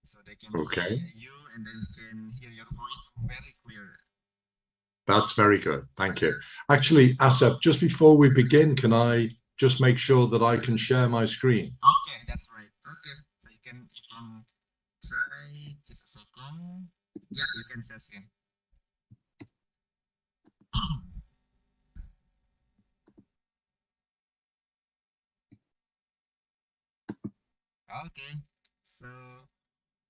so they can Okay. see you and then can hear your voice very clear. That's very good. Thank you. Actually, Asap, just before we begin, can I just make sure that I can share my screen? Okay, that's right. Okay, so you can try just a second. Yeah, you can share screen. Okay, so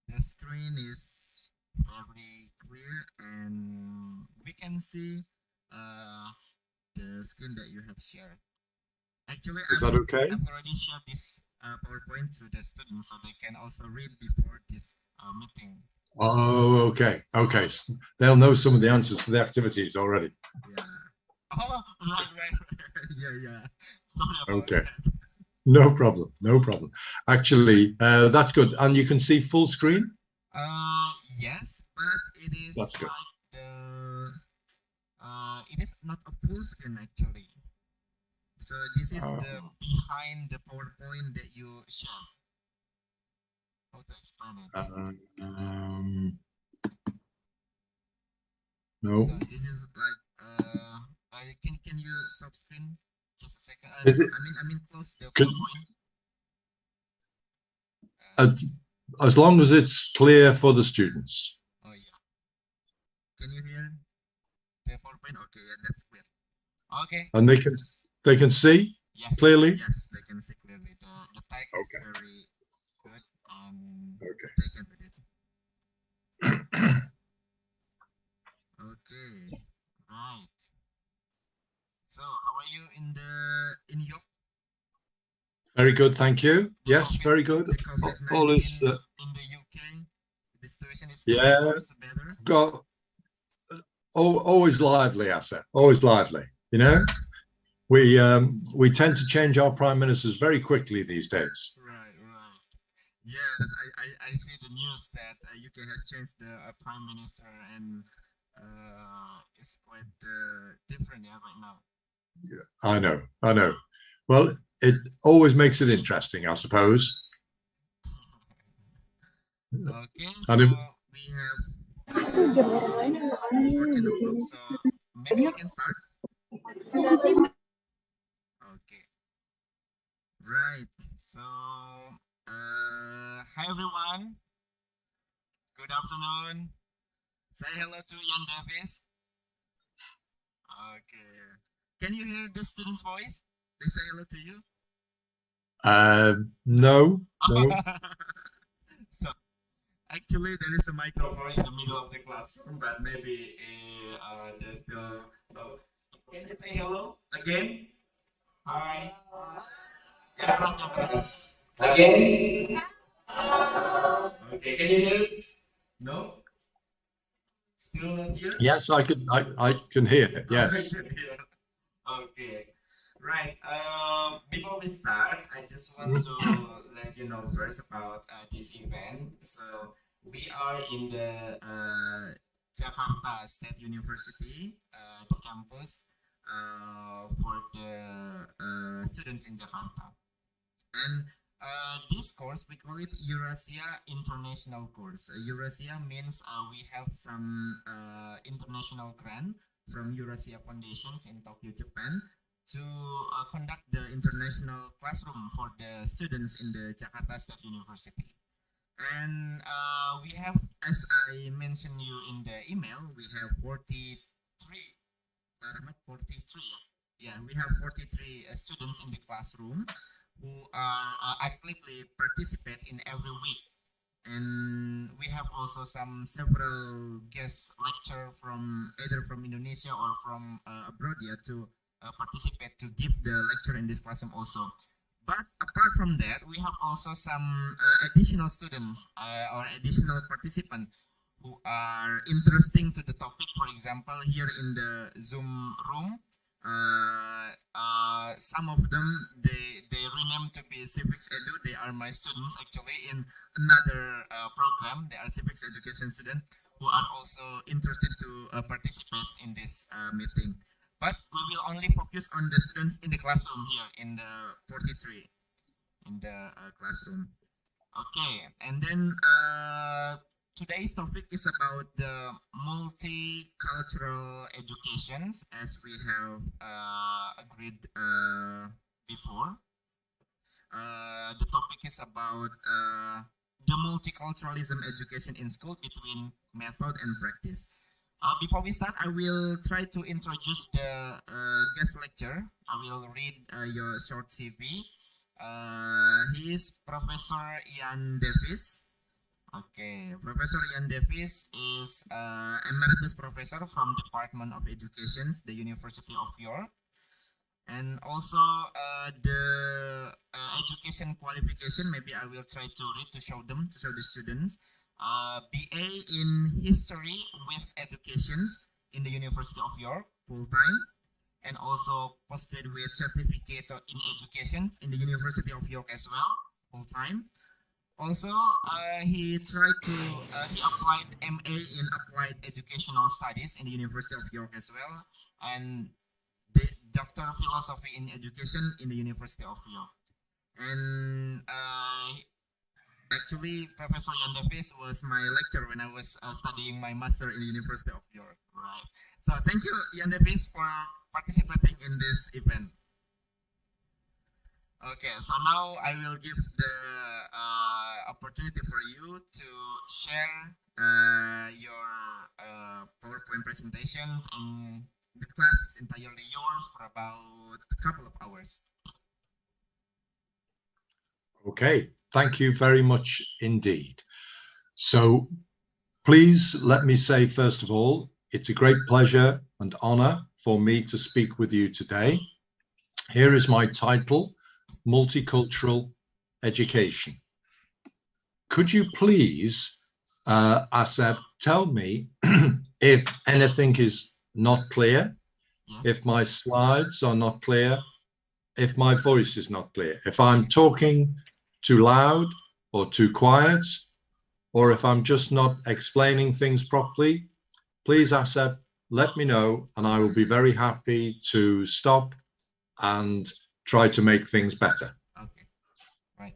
the screen is very clear and we can see the screen that you have shared. Actually, Is that okay? I've already shared this PowerPoint to the students so they can also read before this meeting. Oh, okay. Okay. So they'll know some of the answers to the activities already. Yeah. Oh, right. yeah. Sorry about Okay. that. No problem. No problem. Actually, that's good. And you can see full screen? Yes, but it is That's good. like it is not a full screen actually. So this is the behind the PowerPoint that you share. How to explain it? No. So this is like can you stop screen just a second? Is it? I mean close the Can, PowerPoint. as long as it's clear for the students. Oh yeah. Can you hear the PowerPoint? Okay, yeah, that's clear. Okay. And they can see clearly? Yes, they can see clearly. The text is very good and they can read it. Okay, right. So, how are you in Europe? Very good, thank you. Yes, very good. All is in the UK. The situation is better. Got always lively, Asa. Always lively. You know, we tend to change our prime ministers very quickly these days. Right. Yes, I see the news that UK has changed the prime minister and it's quite different right now. Yeah, I know. Well, it always makes it interesting, I suppose. Okay, so we have 14 o'clock, so maybe we can start. Okay. Right. So, hi everyone. Good afternoon. Say hello to Jan Davies. Okay. Can you hear the student's voice? They say hello to you? No. So, actually, there is a microphone in the middle of the classroom, but maybe there's still. So, can you say hello again? Hi. Yes. Again. Okay. Can you hear? No. Still not here? Yes, I can hear. Yes. Okay. Right. Before we start, I just want to let you know first about this event. So we are in the Jakarta State University, the campus for the students in Jakarta. And this course, we call it Eurasia International Course. Eurasia means we have some international grant from Eurasia Foundations in Tokyo, Japan, to conduct the international classroom for the students in the Jakarta State University. And we have, as I mentioned you in the email, we have 43. 43. Yeah, we have 43 students in the classroom who are actively participate in every week. And we have also several guest lecture from either from Indonesia or from abroad to participate to give the lecture in this classroom also. But apart from that, we have also some additional students or additional participants who are interesting to the topic. For example, here in the Zoom room, some of them they renamed to be civics edu. They are my students actually in another program. They are civics education students who are also interested to participate in this meeting. But we will only focus on the students in the classroom here in the 43 in the classroom. Okay, and then today's topic is about the multicultural educations, as we have agreed before. The topic is about the multiculturalism education in school between method and practice. Before we start, I will try to introduce the guest lecturer. I will read your short CV. He is Professor Ian Davies. Okay, Professor Ian Davies is Emeritus Professor from Department of Education, the University of York. And also the education qualification, maybe I will try to read to show them, to show the students. BA in History with Educations in the University of York, full-time. And also postgraduate certificate in education in the University of York as well, full-time. Also, he applied MA in Applied Educational Studies in the University of York as well. And Doctor of Philosophy in Education in the University of York. And actually, Professor Ian Davies was my lecturer when I was studying my master in the University of York. Right. So thank you, Ian Davies, for participating in this event. Okay, so now I will give the opportunity for you to share your PowerPoint presentation, and the class is entirely yours for about a couple of hours. Okay, thank you very much indeed. So please let me say, first of all, it's a great pleasure and honor for me to speak with you today. Here is my title, Multicultural Education. Could you please, Aseb, tell me if anything is not clear, if my slides are not clear, if my voice is not clear, if I'm talking too loud or too quiet, or if I'm just not explaining things properly, please, Aseb, let me know, and I will be very happy to stop and try to make things better. Okay, right.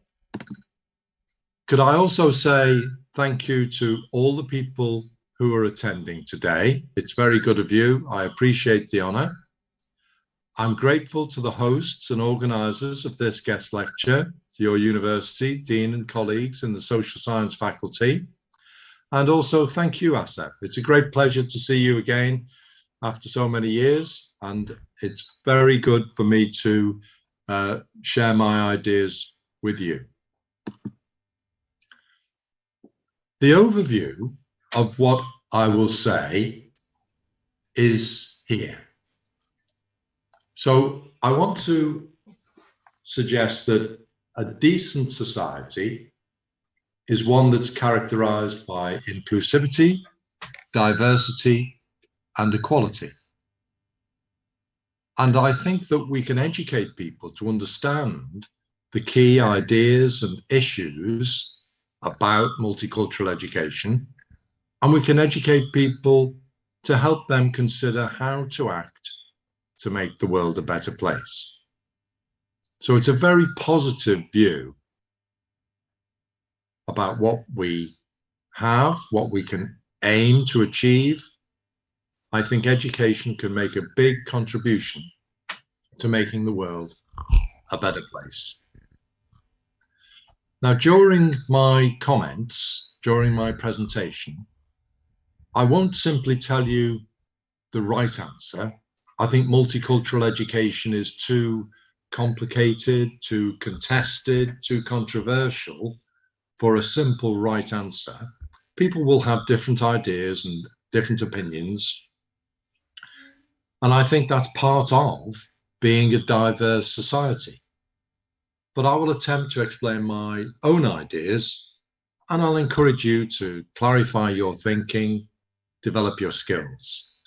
Could I also say thank you to all the people who are attending today. It's very good of you. I appreciate the honor. I'm grateful to the hosts and organizers of this guest lecture, to your university, dean and colleagues in the social science faculty. And also thank you, Asep. It's a great pleasure to see you again after so many years. And it's very good for me to share my ideas with you. The overview of what I will say is here. So I want to suggest that a decent society is one that's characterized by inclusivity, diversity, and equality. And I think that we can educate people to understand the key ideas and issues about multicultural education, and we can educate people to help them consider how to act to make the world a better place. So it's a very positive view about what we have, what we can aim to achieve. I think education can make a big contribution to making the world a better place. Now, during my comments, during my presentation, I won't simply tell you the right answer. I think multicultural education is too complicated, too contested, too controversial for a simple right answer. People will have different ideas and different opinions. And I think that's part of being a diverse society. But I will attempt to explain my own ideas, and I'll encourage you to clarify your thinking, develop your skills.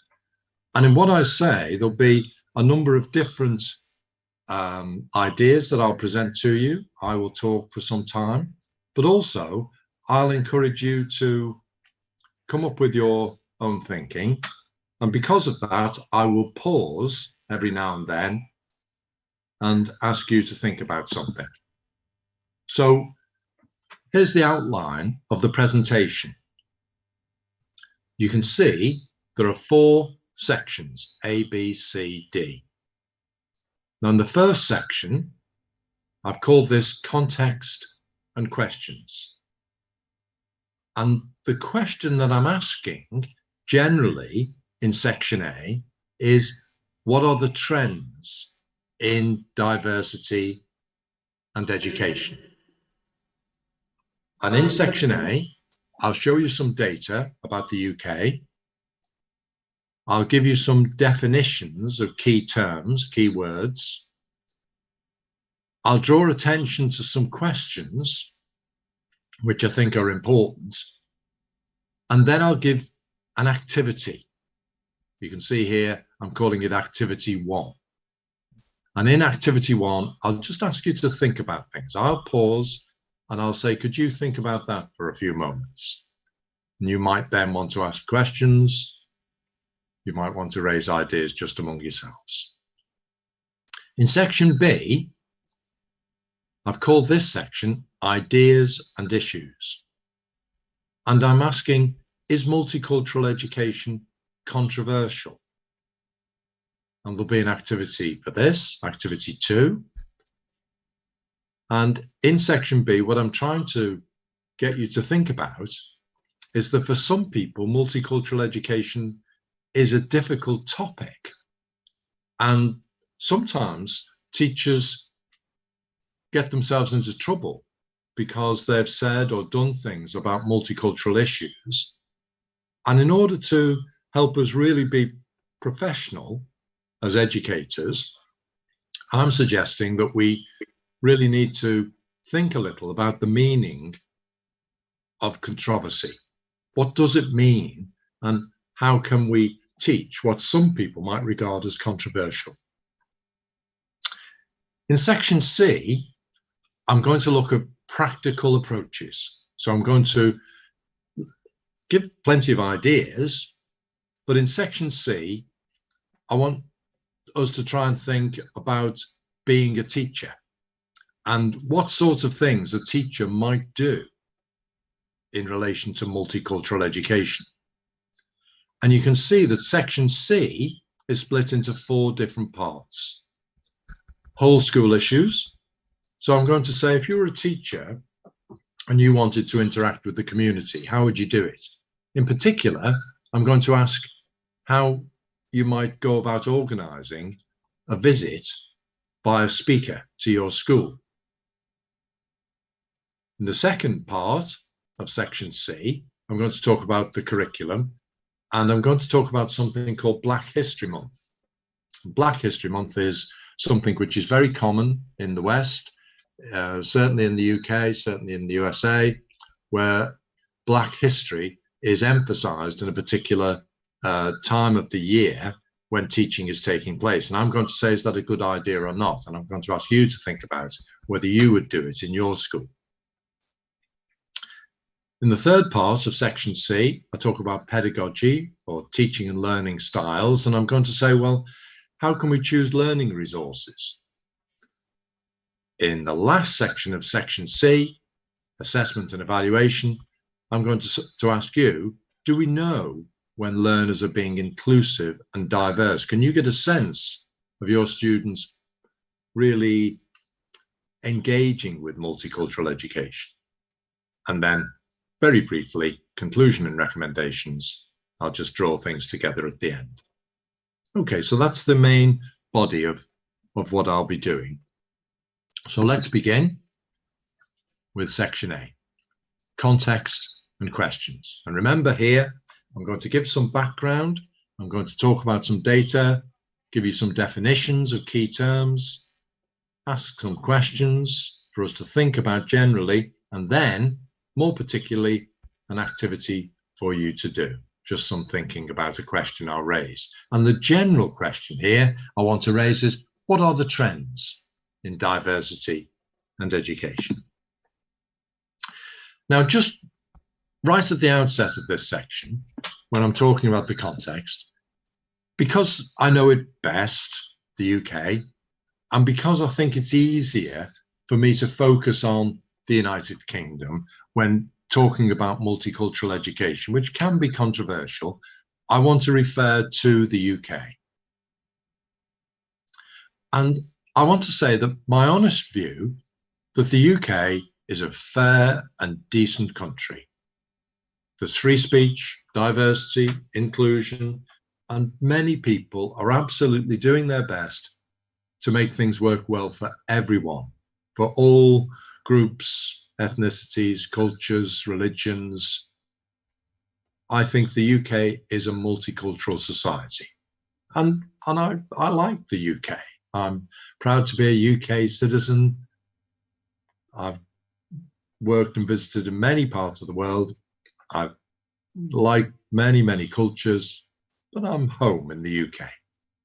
And in what I say, there'll be a number of different ideas that I'll present to you. I will talk for some time, but also I'll encourage you to come up with your own thinking. And because of that, I will pause every now and then and ask you to think about something. So here's the outline of the presentation. you can see there are 4 sections, A, B, C, D. Now in the first section, I've called this context and questions. And the question that I'm asking generally in section A is, what are the trends in diversity and education? And in section A, I'll show you some data about the UK. I'll give you some definitions of key terms, key words. I'll draw attention to some questions which I think are important. And then I'll give an activity. You can see here, I'm calling it activity 1. And in activity 1, I'll just ask you to think about things. I'll pause and I'll say, could you think about that for a few moments? And you might then want to ask questions. You might want to raise ideas just among yourselves. In section B, I've called this section Ideas and Issues. And I'm asking, is multicultural education controversial? And there'll be an activity for this, activity 2. And in section B, what I'm trying to get you to think about is that for some people, multicultural education is a difficult topic. And sometimes teachers get themselves into trouble because they've said or done things about multicultural issues. And in order to help us really be professional as educators, I'm suggesting that we really need to think a little about the meaning of controversy. What does it mean, and how can we teach what some people might regard as controversial? In section C, I'm going to look at practical approaches. So I'm going to give plenty of ideas, but in section C, I want us to try and think about being a teacher and what sorts of things a teacher might do in relation to multicultural education. And you can see that section C is split into 4 different parts. Whole school issues. So I'm going to say, if you were a teacher and you wanted to interact with the community, how would you do it? In particular, I'm going to ask how you might go about organising a visit by a speaker to your school. In the second part of section C, I'm going to talk about the curriculum, and I'm going to talk about something called Black History Month. Black History Month is something which is very common in the West, certainly in the UK, certainly in the USA, where Black history is emphasised in a particular time of the year when teaching is taking place. And I'm going to say, is that a good idea or not? And I'm going to ask you to think about whether you would do it in your school. In the third part of section C, I talk about pedagogy, or teaching and learning styles. And I'm going to say, well, how can we choose learning resources? In the last section of section C, assessment and evaluation, I'm going to ask you, do we know when learners are being inclusive and diverse? Can you get a sense of your students really engaging with multicultural education? And then, very briefly, conclusion and recommendations. I'll just draw things together at the end. Okay, so that's the main body of what I'll be doing. So let's begin with section A, context and questions. And remember here, I'm going to give some background. I'm going to talk about some data, give you some definitions of key terms, ask some questions for us to think about generally, and then, more particularly, an activity for you to do. Just some thinking about a question I'll raise. And the general question here I want to raise is, what are the trends in diversity and education? Now, just right at the outset of this section, when I'm talking about the context, because I know it best, the UK, and because I think it's easier for me to focus on the United Kingdom when talking about multicultural education, which can be controversial, I want to refer to the UK. And I want to say that my honest view that the UK is a fair and decent country. There's free speech, diversity, inclusion, and many people are absolutely doing their best to make things work well for everyone, for all groups, ethnicities, cultures, religions. I think the UK is a multicultural society. And I like the UK. I'm proud to be a UK citizen. I've worked and visited in many parts of the world. I've liked many, many cultures, but I'm home in the UK.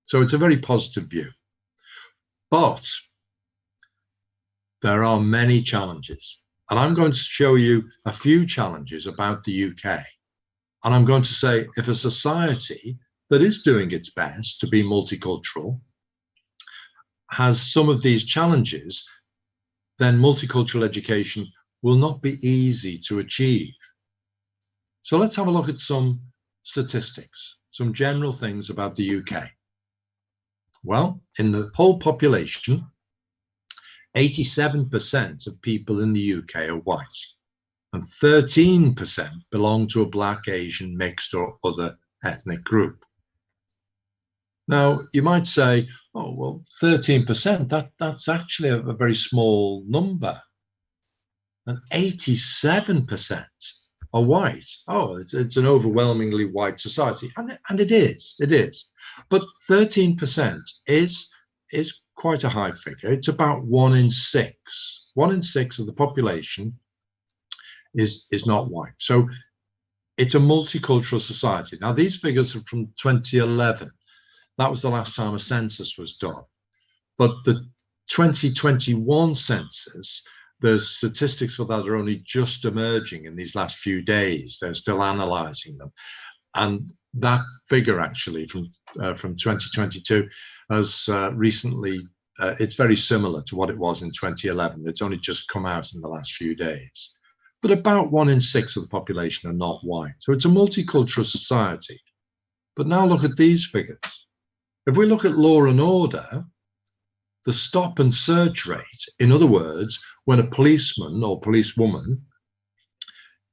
So it's a very positive view. But there are many challenges. And I'm going to show you a few challenges about the UK. And I'm going to say, if a society that is doing its best to be multicultural has some of these challenges, then multicultural education will not be easy to achieve. So let's have a look at some statistics, some general things about the UK. Well, in the whole population, 87% of people in the UK are white, and 13% belong to a Black, Asian, mixed or other ethnic group. Now, you might say, oh, well, 13%, that's actually a very small number. And 87% are white. Oh, it's an overwhelmingly white society. And it is. But 13% is quite a high figure. It's about 1 in 6. 1 in 6 of the population is not white. So it's a multicultural society. Now, these figures are from 2011. That was the last time a census was done. But the 2021 census, the statistics for that are only just emerging in these last few days. They're still analysing them. And that figure actually from 2022 has recently, it's very similar to what it was in 2011. It's only just come out in the last few days. But about 1 in 6 of the population are not white. So it's a multicultural society. But now look at these figures. If we look at law and order, the stop and search rate, in other words, when a policeman or policewoman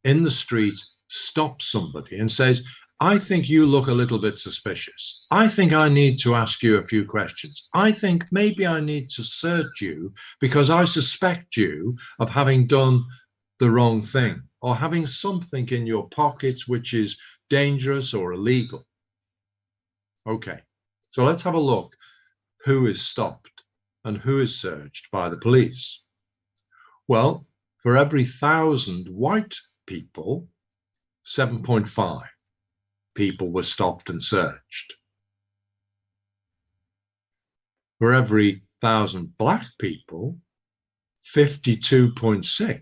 in the street stops somebody and says, I think you look a little bit suspicious. I think I need to ask you a few questions. I think maybe I need to search you because I suspect you of having done the wrong thing or having something in your pockets which is dangerous or illegal. Okay, so let's have a look who is stopped and who is searched by the police. Well, for every 1,000 white people, 7.5 people were stopped and searched. For every 1,000 Black people, 52.6.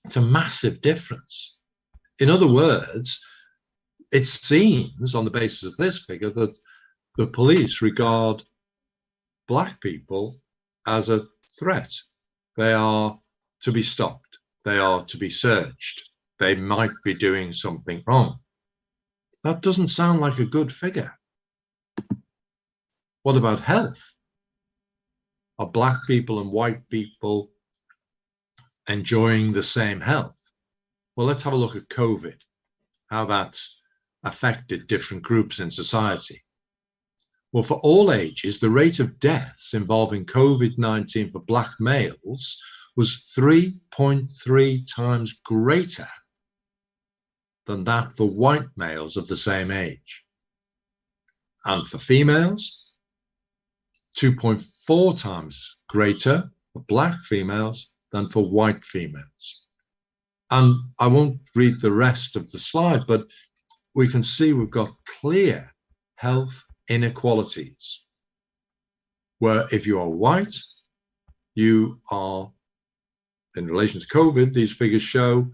It's a massive difference. In other words, it seems on the basis of this figure that the police regard Black people as a threat. They are to be stopped. They are to be searched. They might be doing something wrong. That doesn't sound like a good figure. What about health? Are Black people and white people enjoying the same health? Well, let's have a look at COVID, how that's affected different groups in society. Well, for all ages, the rate of deaths involving COVID-19 for Black males was 3.3 times greater than that for white males of the same age. And for females, 2.4 times greater for Black females than for white females. And I won't read the rest of the slide, but we can see we've got clear health inequalities, where if you are white, you are, in relation to COVID, these figures show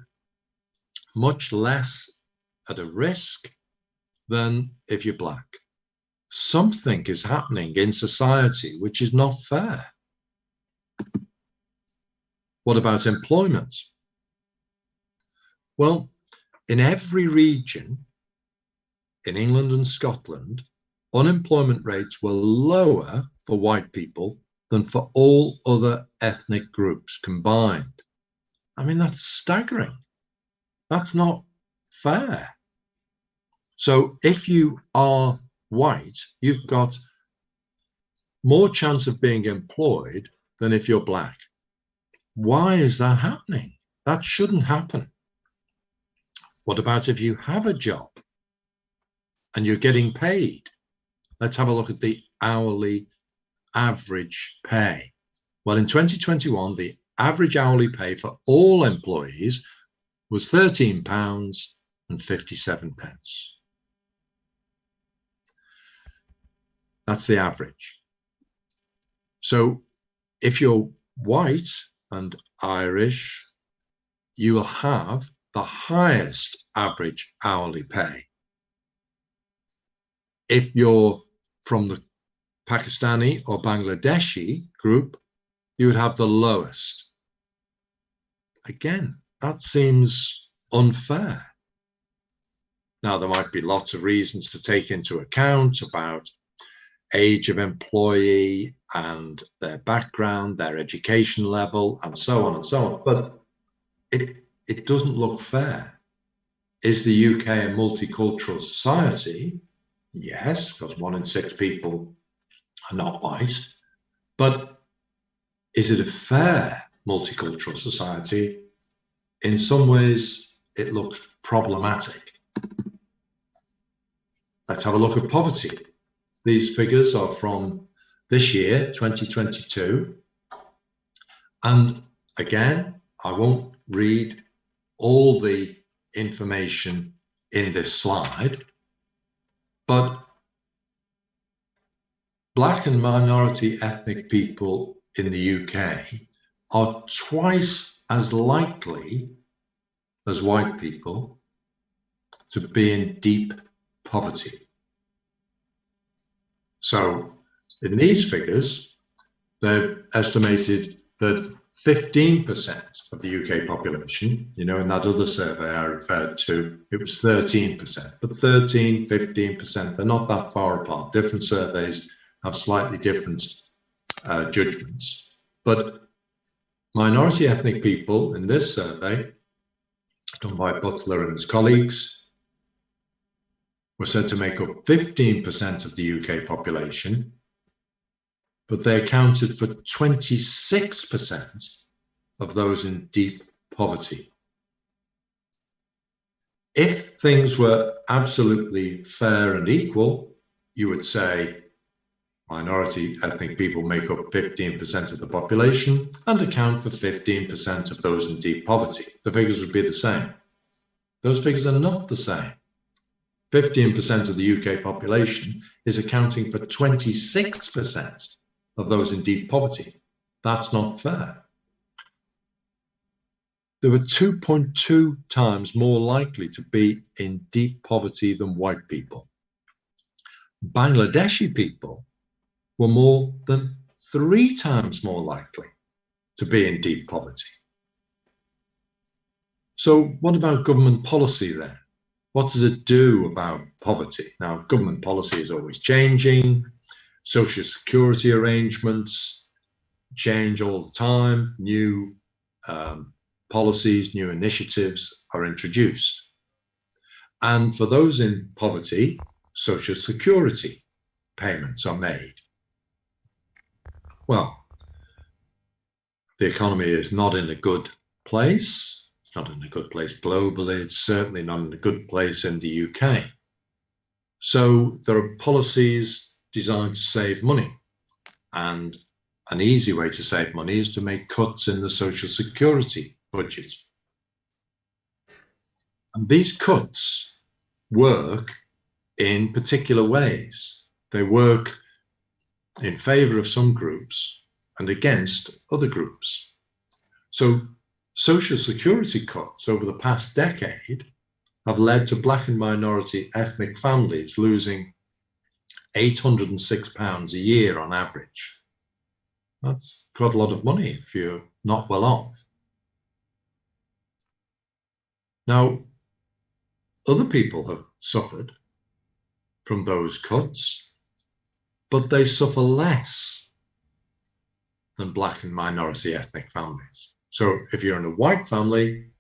much less at a risk than if you're Black. Something is happening in society which is not fair. What about employment? Well, in every region in England and Scotland, unemployment rates were lower for white people than for all other ethnic groups combined. I mean, that's staggering. That's not fair. So if you are white, you've got more chance of being employed than if you're black. Why is that happening? That shouldn't happen. What about if you have a job and you're getting paid? Let's have a look at the hourly average pay. Well, in 2021, the average hourly pay for all employees was £13.57. That's the average. So if you're white and Irish, you will have the highest average hourly pay. If you're from the Pakistani or Bangladeshi group, you would have the lowest. Again, that seems unfair. Now, there might be lots of reasons to take into account about age of employee and their background, their education level, and so on and so on. But it doesn't look fair. Is the UK a multicultural society? Yes, because 1 in 6 people are not white. But is it a fair multicultural society? In some ways, it looks problematic. Let's have a look at poverty. These figures are from this year, 2022. And again, I won't read all the information in this slide, but black and minority ethnic people in the UK are twice as likely as white people to be in deep poverty. So in these figures, they've estimated that 15% of the UK population, in that other survey I referred to, it was 13%, but 13, 15%, they're not that far apart. Different surveys have slightly different judgments. But minority ethnic people in this survey, done by Butler and his colleagues, were said to make up 15% of the UK population, but they accounted for 26% of those in deep poverty. If things were absolutely fair and equal, you would say minority ethnic people make up 15% of the population and account for 15% of those in deep poverty. The figures would be the same. Those figures are not the same. 15% of the UK population is accounting for 26% of those in deep poverty. That's not fair. There were 2.2 times more likely to be in deep poverty than white people. Bangladeshi people were more than 3 times more likely to be in deep poverty. So what about government policy then? What does it do about poverty? Now, government policy is always changing. Social security arrangements change all the time. New policies, new initiatives are introduced. And for those in poverty, social security payments are made. Well, the economy is not in a good place. It's not in a good place globally. It's certainly not in a good place in the UK. So there are policies designed to save money. And an easy way to save money is to make cuts in the social security budget. And these cuts work in particular ways. They work in favour of some groups and against other groups. So social security cuts over the past decade have led to black and minority ethnic families losing £806 a year on average. That's quite a lot of money if you're not well off. Now, other people have suffered from those cuts, but they suffer less than Black and minority ethnic families. So if you're in a white family,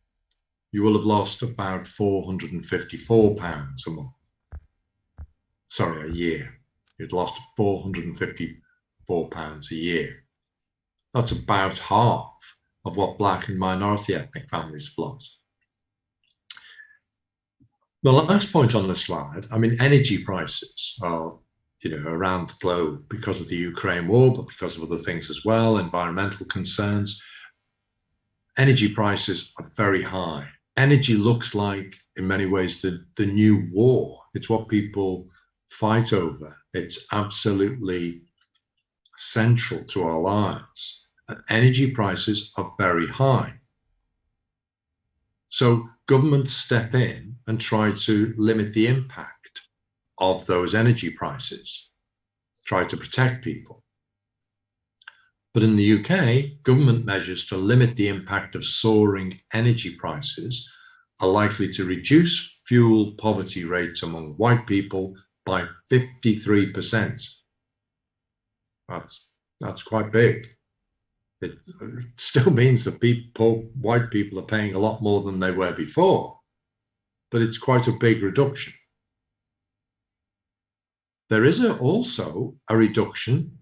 you will have lost about £454 a month. Sorry, a year. You'd lost £454 a year. That's about half of what Black and minority ethnic families have lost. The last point on the slide, I mean, energy prices are, around the globe because of the Ukraine war, but because of other things as well, environmental concerns. Energy prices are very high. Energy looks like, in many ways, the new war. It's what people fight over. It's absolutely central to our lives. And energy prices are very high. So governments step in and try to limit the impact of those energy prices, try to protect people. But in the UK, government measures to limit the impact of soaring energy prices are likely to reduce fuel poverty rates among white people by 53%. That's quite big. It still means that white people are paying a lot more than they were before, but it's quite a big reduction. There is also a reduction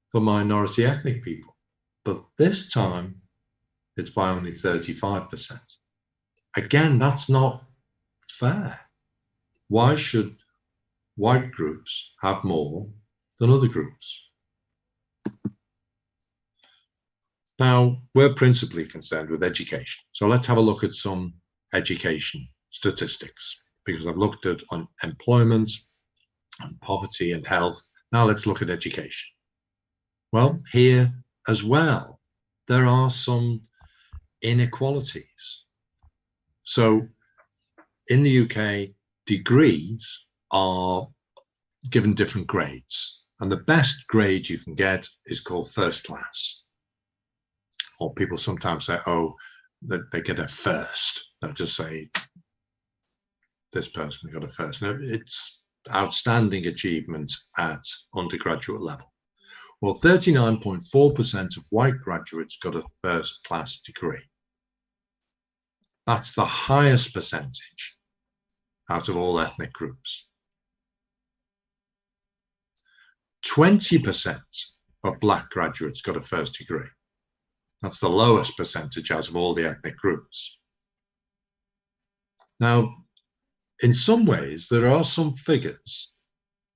for minority ethnic people, but this time it's by only 35%. Again, that's not fair. Why should white groups have more than other groups? Now, we're principally concerned with education. So let's have a look at some education statistics, because I've looked at employment and poverty and health. Now let's look at education. Well, here as well, there are some inequalities. So in the UK, degrees are given different grades, and the best grade you can get is called first class. Or people sometimes say, oh, that they get a first. They'll just say, this person got a first. No, it's outstanding achievement at undergraduate level. Well, 39.4% of white graduates got a first class degree. That's the highest percentage out of all ethnic groups. 20% of Black graduates got a first degree. That's the lowest percentage out of all the ethnic groups. Now, in some ways, there are some figures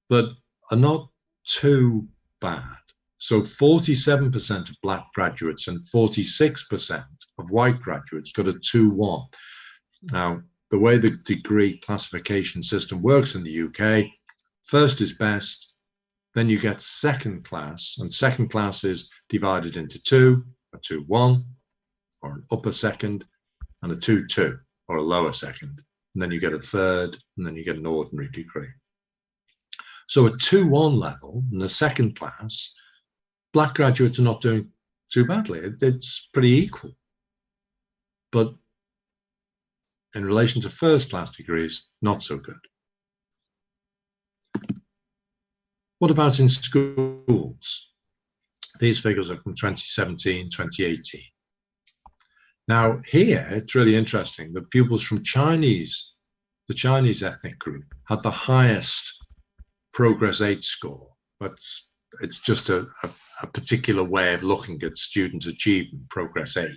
that are not too bad. So 47% of Black graduates and 46% of white graduates got a 2-1. Now, the way the degree classification system works in the UK, first is best, then you get second class, and second class is divided into two, a 2-1, or an upper second, and a 2-2, or a lower second. And then you get a third, and then you get an ordinary degree. So at 2-1 level, in the second class, Black graduates are not doing too badly. It's pretty equal. But in relation to first class degrees, not so good. What about in schools? These figures are from 2017, 2018. Now here, it's really interesting. The pupils from the Chinese ethnic group had the highest Progress 8 score. But it's just a particular way of looking at student achievement, Progress 8.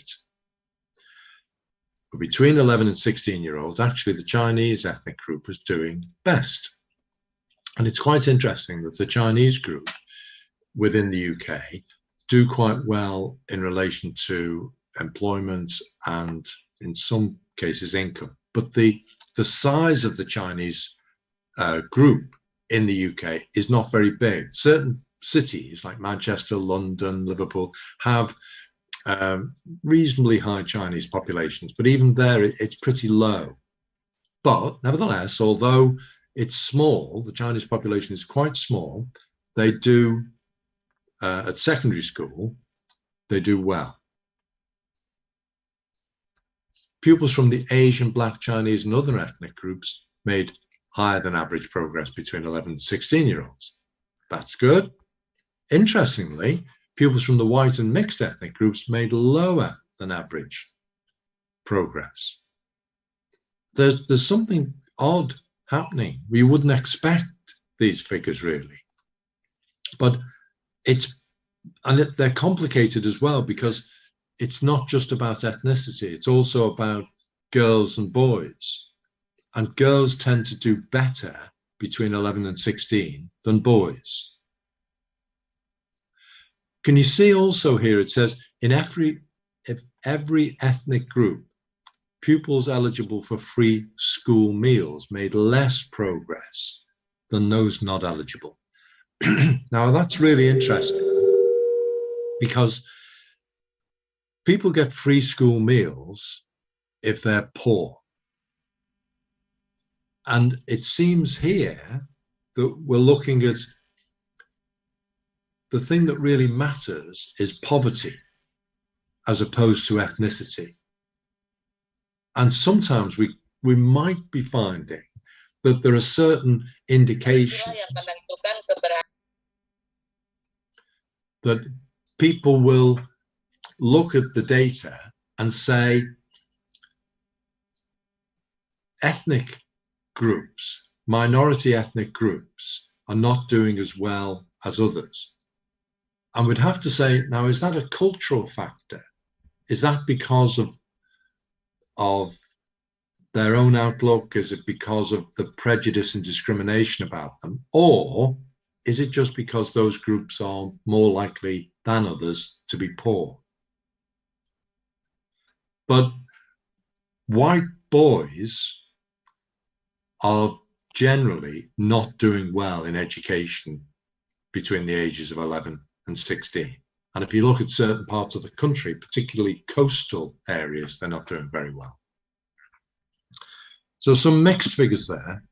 But between 11 and 16-year-olds, actually the Chinese ethnic group was doing best. And it's quite interesting that the Chinese group within the UK do quite well in relation to employment and in some cases income. But the size of the Chinese group in the UK is not very big. Certain cities like Manchester, London, Liverpool have reasonably high Chinese populations, but even there it's pretty low. But nevertheless, although it's small, the Chinese population is quite small, they do, at secondary school, they do well. pupils from the Asian, Black, Chinese, and other ethnic groups made higher than average progress between 11 and 16-year-olds. That's good. Interestingly, pupils from the white and mixed ethnic groups made lower than average progress. There's something odd happening. We wouldn't expect these figures really, but they're complicated as well, because it's not just about ethnicity, it's also about girls and boys. And girls tend to do better between 11 and 16 than boys. Can you see also here, it says, if every ethnic group, pupils eligible for free school meals made less progress than those not eligible. Now, that's really interesting, because people get free school meals if they're poor. And it seems here that we're looking at the thing that really matters is poverty as opposed to ethnicity. And sometimes we might be finding that there are certain indications that people will look at the data and say ethnic groups, minority ethnic groups, are not doing as well as others. And we'd have to say, now, is that a cultural factor? Is that because of their own outlook? Is it because of the prejudice and discrimination about them? Or is it just because those groups are more likely than others to be poor? But white boys are generally not doing well in education between the ages of 11 and 16. And if you look at certain parts of the country, particularly coastal areas, they're not doing very well. So some mixed figures there.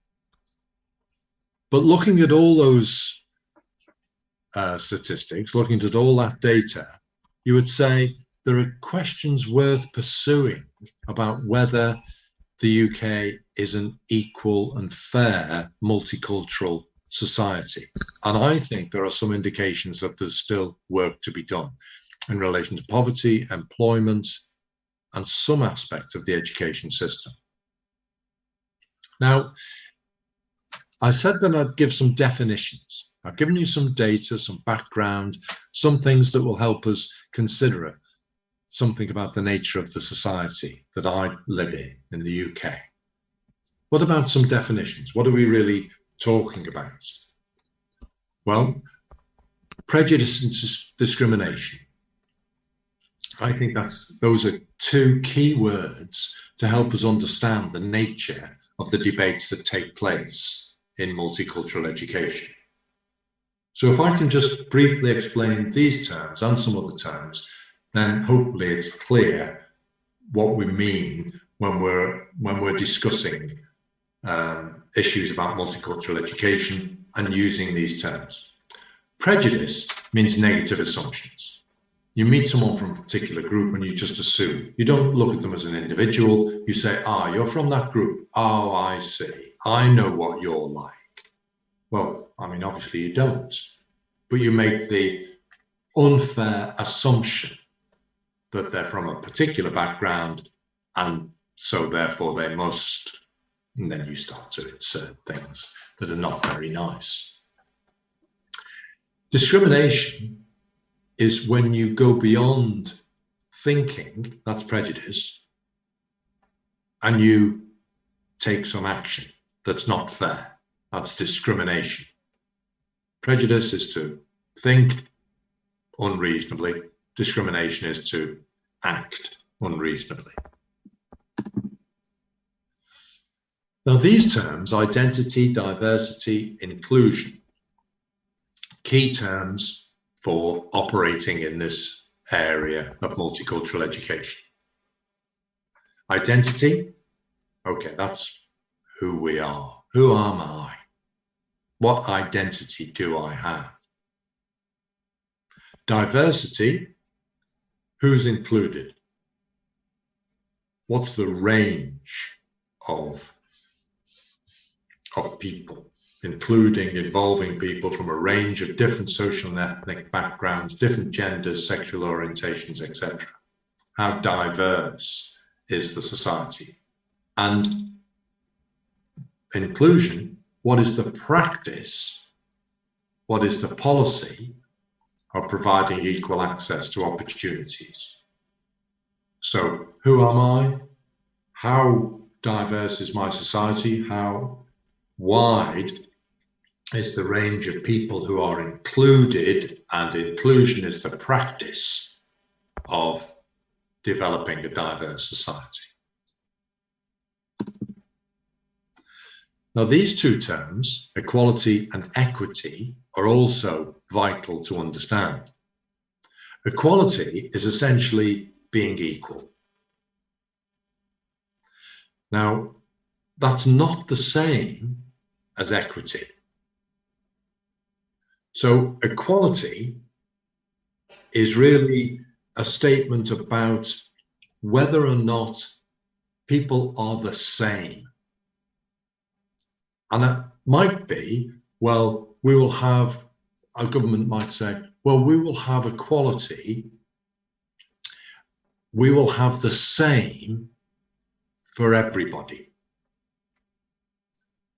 But looking at all those statistics, looking at all that data, you would say there are questions worth pursuing about whether the UK is an equal and fair multicultural society. And I think there are some indications that there's still work to be done in relation to poverty, employment, and some aspects of the education system. Now, I said that I'd give some definitions. I've given you some data, some background, some things that will help us consider something about the nature of the society that I live in the UK. What about some definitions? What are we really talking about? Well, prejudice and discrimination. I think those are two key words to help us understand the nature of the debates that take place in multicultural education. So if I can just briefly explain these terms and some other terms, then hopefully it's clear what we mean when we're discussing issues about multicultural education and using these terms. Prejudice means negative assumptions. You meet someone from a particular group and you just assume. You don't look at them as an individual. You say, you're from that group. Oh, I see. I know what you're like. Well, I mean, obviously you don't. But you make the unfair assumption that they're from a particular background, and so therefore they must, and then you start to insert things that are not very nice. Discrimination is when you go beyond thinking, that's prejudice, and you take some action that's not fair. That's discrimination. Prejudice is to think unreasonably. Discrimination is to act unreasonably. Now, these terms, identity, diversity, inclusion, key terms for operating in this area of multicultural education. Identity, okay, that's who we are. Who am I? What identity do I have? Diversity, who's included? what's the range of people, involving people from a range of different social and ethnic backgrounds, different genders, sexual orientations, etc. How diverse is the society? And inclusion, what is the practice, what is the policy of providing equal access to opportunities? So who am I? How diverse is my society? How wide is the range of people who are included? And inclusion is the practice of developing a diverse society. Now, these two terms, equality and equity, are also vital to understand. Equality is essentially being equal. Now, that's not the same as equity. So equality is really a statement about whether or not people are the same. And it might be, well, we will have, a government might say, well, we will have equality, we will have the same for everybody.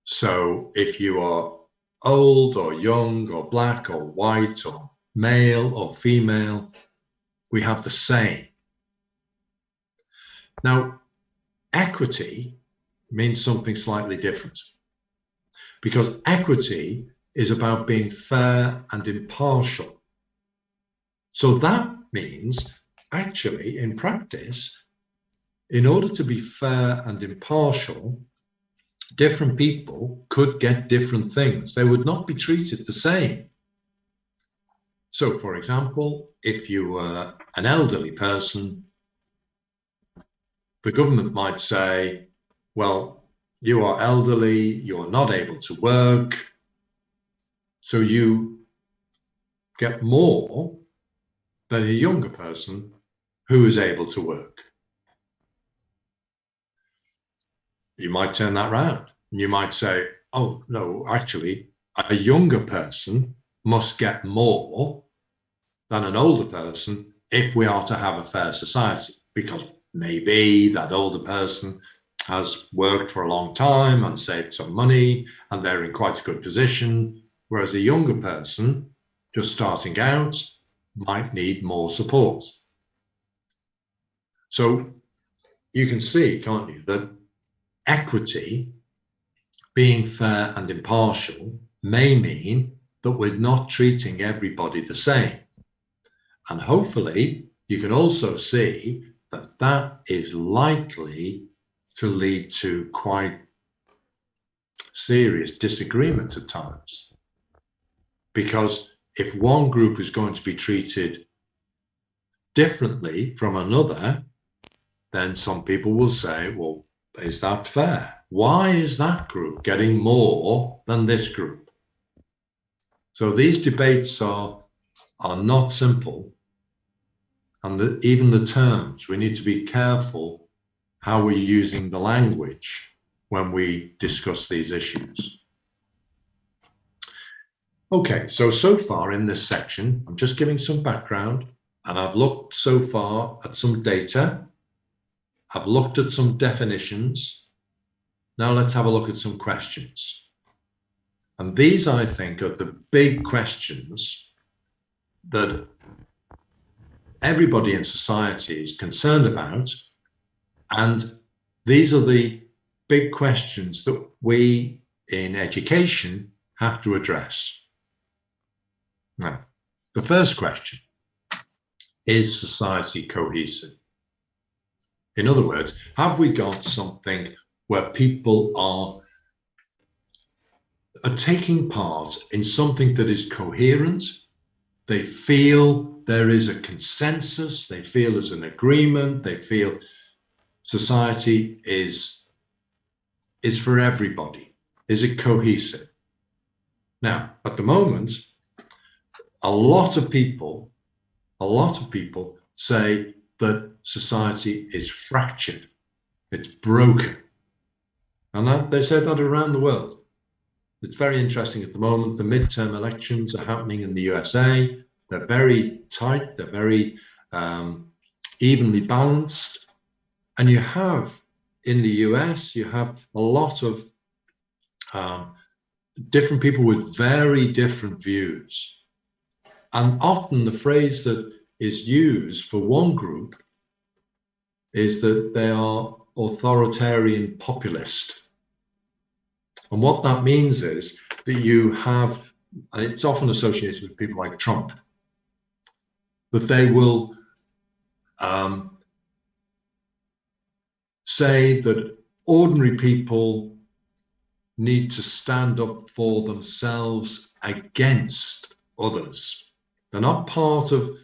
So if you are old or young or black or white or male or female, we have the same. Now, equity means something slightly different, because equity is about being fair and impartial. So that means, actually, in practice, in order to be fair and impartial, different people could get different things. They would not be treated the same. So, for example, if you were an elderly person, the government might say, well, you are elderly, you're not able to work, so you get more than a younger person who is able to work. You might turn that around and you might say, oh, no, actually, a younger person must get more than an older person if we are to have a fair society, because maybe that older person has worked for a long time and saved some money and they're in quite a good position, whereas a younger person just starting out might need more support. So you can see, can't you, that equity, being fair and impartial, may mean that we're not treating everybody the same. And hopefully you can also see that that is likely to lead to quite serious disagreement at times. Because if one group is going to be treated differently from another, then some people will say, well, is that fair? Why is that group getting more than this group? So these debates are not simple. And even the terms, we need to be careful how we're using the language when we discuss these issues. Okay, so far in this section, I'm just giving some background, and I've looked so far at some data. I've looked at some definitions. Now let's have a look at some questions. And these, I think, are the big questions that everybody in society is concerned about. And these are the big questions that we in education have to address. Now, the first question, is society cohesive? In other words, have we got something where people are taking part in something that is coherent? They feel there is a consensus, they feel there's an agreement, they feel society is for everybody. Is it cohesive? Now, at the moment, a lot of people say that society is fractured. It's broken. And they say that around the world. It's very interesting at the moment. The midterm elections are happening in the USA. They're very tight. They're very evenly balanced. And you have, in the US, you have a lot of different people with very different views. And often the phrase that is used for one group is that they are authoritarian populist. And what that means is that you have, and it's often associated with people like Trump, that they will say that ordinary people need to stand up for themselves against others. They're not part of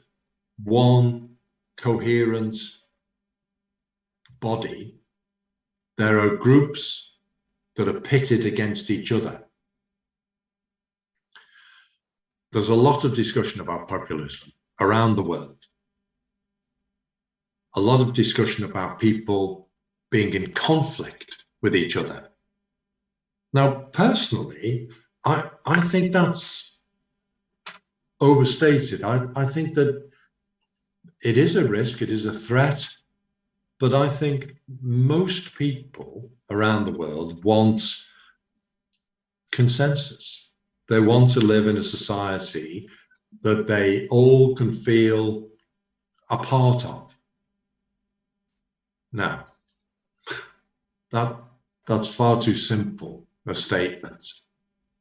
one coherent body. There are groups that are pitted against each other. There's a lot of discussion about populism around the world. A lot of discussion about people being in conflict with each other. Now, personally, I think that's overstated. I think that it is a risk, it is a threat, but I think most people around the world want consensus. They want to live in a society that they all can feel a part of. Now, that's far too simple a statement.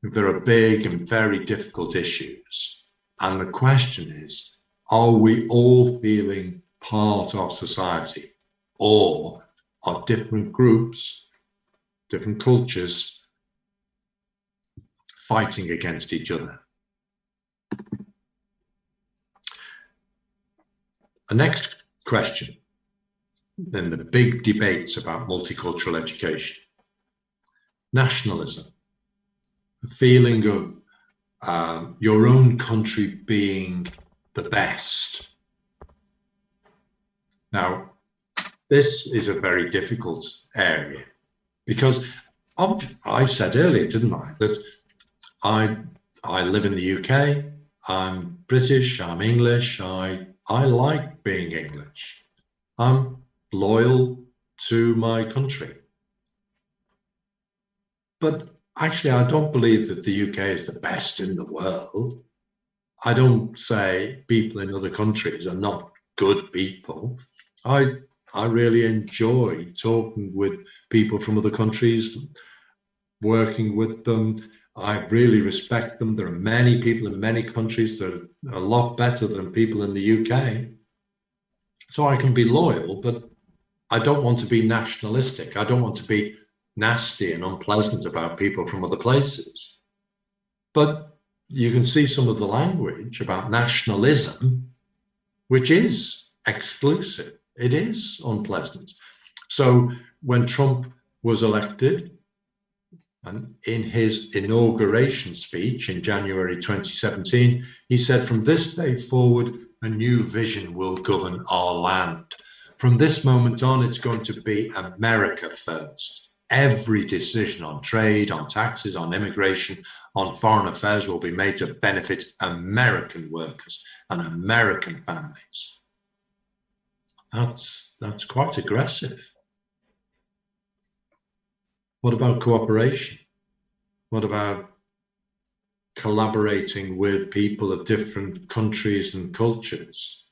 There are big and very difficult issues. And the question is, are we all feeling part of society? Or are different groups, different cultures fighting against each other? The next question, then the big debates about multicultural education. Nationalism, the feeling of your own country being the best. Now, this is a very difficult area because I said earlier, didn't I, that I live in the UK, I'm British, I'm English, I like being English. I'm loyal to my country. But actually, I don't believe that the UK is the best in the world. I don't say people in other countries are not good people. I really enjoy talking with people from other countries, working with them. I really respect them. There are many people in many countries that are a lot better than people in the UK. So I can be loyal, but I don't want to be nationalistic. I don't want to be nasty and unpleasant about people from other places. But you can see some of the language about nationalism, which is exclusive. It is unpleasant. So when Trump was elected, and in his inauguration speech in January 2017, he said, "From this day forward, a new vision will govern our land. From this moment on, it's going to be America first. Every decision on trade, on taxes, on immigration, on foreign affairs will be made to benefit American workers and American families." That's quite aggressive. What about cooperation? What about collaborating with people of different countries and cultures?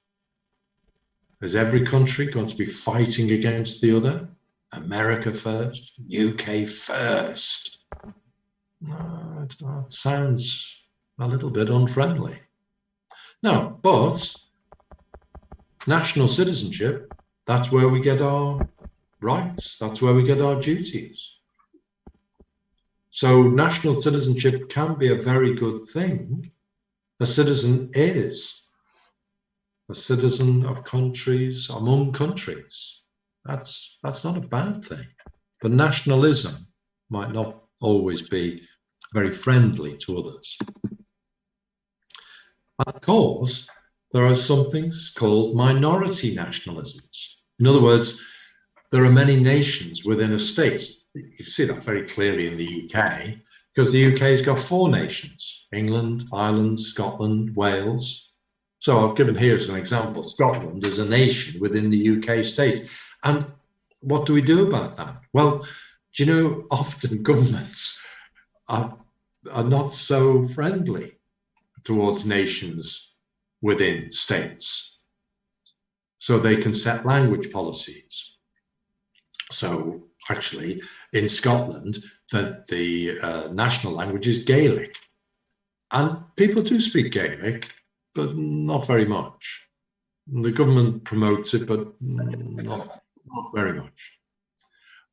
Is every country going to be fighting against the other? America first, UK first. That sounds a little bit unfriendly. No, but national citizenship, that's where we get our rights, that's where we get our duties. So national citizenship can be a very good thing. A citizen is a citizen of countries, among countries. That's not a bad thing. But nationalism might not always be very friendly to others. Of course, there are some things called minority nationalisms. In other words, there are many nations within a state. You see that very clearly in the UK, because the UK has got 4 nations: England, Ireland, Scotland, Wales. So I've given here as an example, Scotland is a nation within the UK state. And what do we do about that? Well, do you know, often governments are not so friendly towards nations within states. So they can set language policies. So actually, in Scotland, the national language is Gaelic. And people do speak Gaelic, but not very much. The government promotes it, but not very much.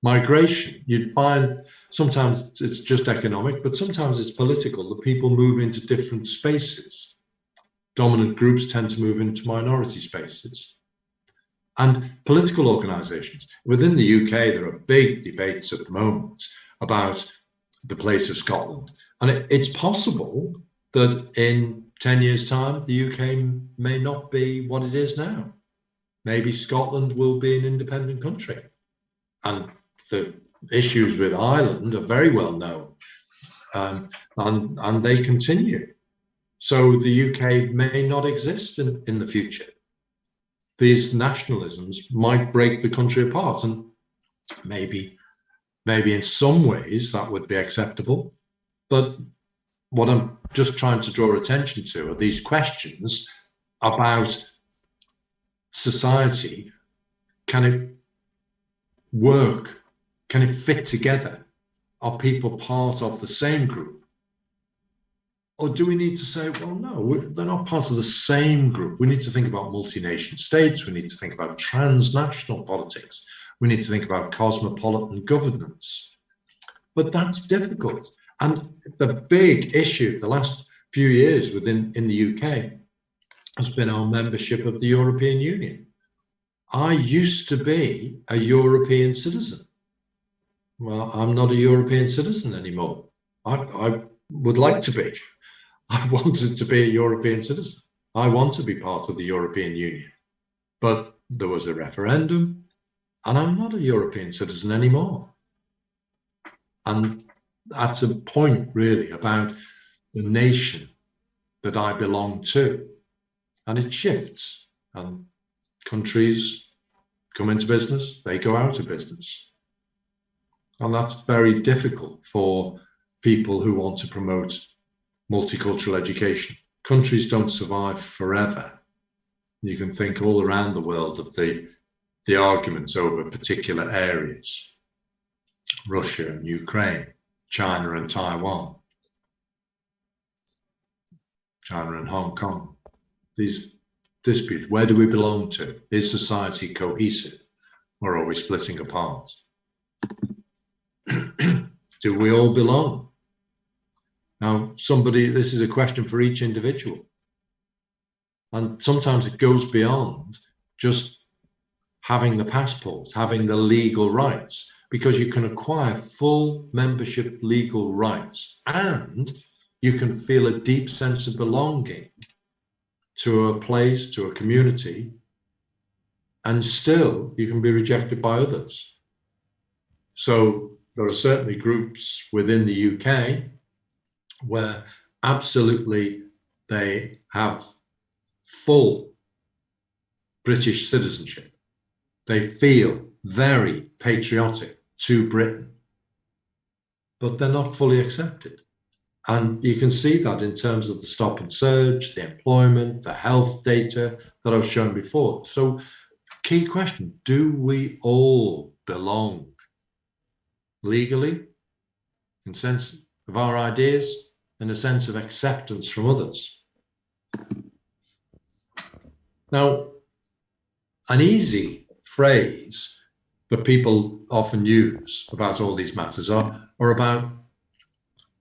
Migration, you'd find sometimes it's just economic, but sometimes it's political. The people move into different spaces. Dominant groups tend to move into minority spaces. And political organisations. Within the UK, there are big debates at the moment about the place of Scotland. And it's possible that in 10 years' time, the UK may not be what it is now. Maybe Scotland will be an independent country. And the issues with Ireland are very well known, and they continue. So the UK may not exist in the future. These nationalisms might break the country apart, and maybe in some ways that would be acceptable. But what I'm just trying to draw attention to are these questions about society. Can it work? Can it fit together? Are people part of the same group? Or do we need to say, well, no, they're not part of the same group. We need to think about multi-nation states. We need to think about transnational politics. We need to think about cosmopolitan governance. But that's difficult. And the big issue the last few years in the UK has been our membership of the European Union. I used to be a European citizen. Well, I'm not a European citizen anymore. I would like to be. I wanted to be a European citizen. I want to be part of the European Union. But there was a referendum, and I'm not a European citizen anymore. And that's a point, really, about the nation that I belong to. And it shifts. And countries come into business, they go out of business. And that's very difficult for people who want to promote multicultural education. Countries don't survive forever. You can think all around the world of the arguments over particular areas. Russia and Ukraine, China and Taiwan, China and Hong Kong. These disputes, where do we belong to? Is society cohesive, or are we splitting apart? Do we all belong? Now, this is a question for each individual. And sometimes it goes beyond just having the passport, having the legal rights, because you can acquire full membership legal rights and you can feel a deep sense of belonging to a place, to a community, and still you can be rejected by others. So there are certainly groups within the UK where absolutely they have full British citizenship. They feel very patriotic to Britain, but they're not fully accepted. And you can see that in terms of the stop and surge, the employment, the health data that I've shown before. So, key question, do we all belong legally, in sense of our ideas, in a sense of acceptance from others? Now, an easy phrase that people often use about all these matters are about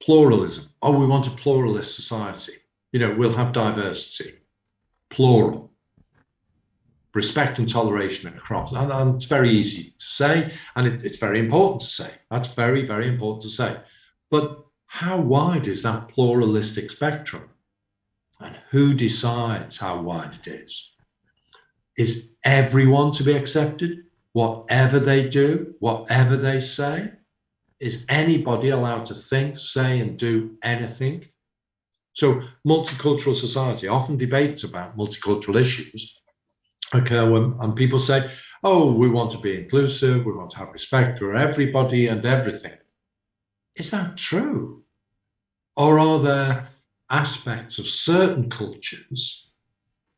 pluralism. Oh, we want a pluralist society. You know, we'll have diversity, plural, respect and toleration across. And it's very easy to say, and it's very important to say. That's very, very important to say. But how wide is that pluralistic spectrum? And who decides how wide it is? Is everyone to be accepted? whatever they do, whatever they say? Is anybody allowed to think, say, and do anything? So multicultural society, often debates about multicultural issues occur when people say, oh, we want to be inclusive, we want to have respect for everybody and everything. Is that true? Or are there aspects of certain cultures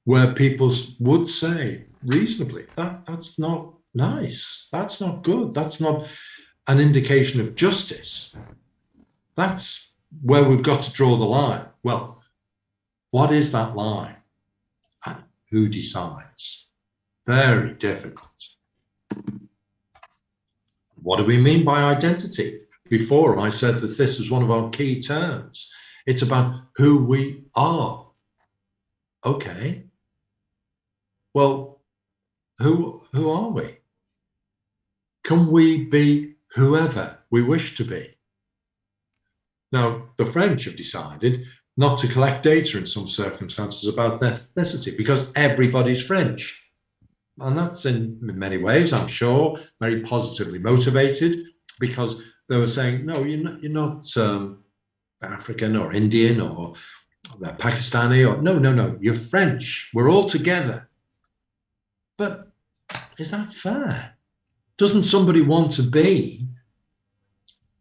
where people would say reasonably, that's not nice, that's not good, that's not an indication of justice? That's where we've got to draw the line. Well, what is that line? And who decides? Very difficult. What do we mean by identity? Before, I said that this is one of our key terms. It's about who we are. Okay. Well, who are we? Can we be whoever we wish to be? Now, the French have decided not to collect data in some circumstances about ethnicity because everybody's French. And that's in many ways, I'm sure, very positively motivated, because they were saying, no, you're not African or Indian or Pakistani, or no, you're French. We're all together. But is that fair? Doesn't somebody want to be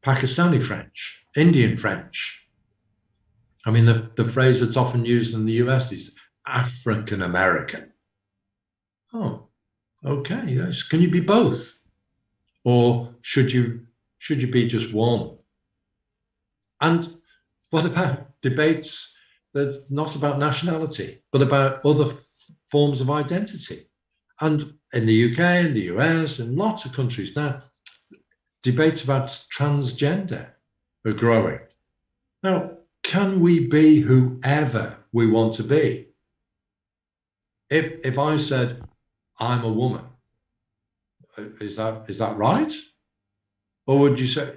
Pakistani French, Indian French? I mean, the phrase that's often used in the US is African American. Oh, okay, yes. Can you be both? Or should you be just one? And what about debates that's not about nationality, but about other forms of identity? And in the UK, in the US, and lots of countries now, debates about transgender are growing. Now, can we be whoever we want to be? If I said, I'm a woman, is that right? Or would you say,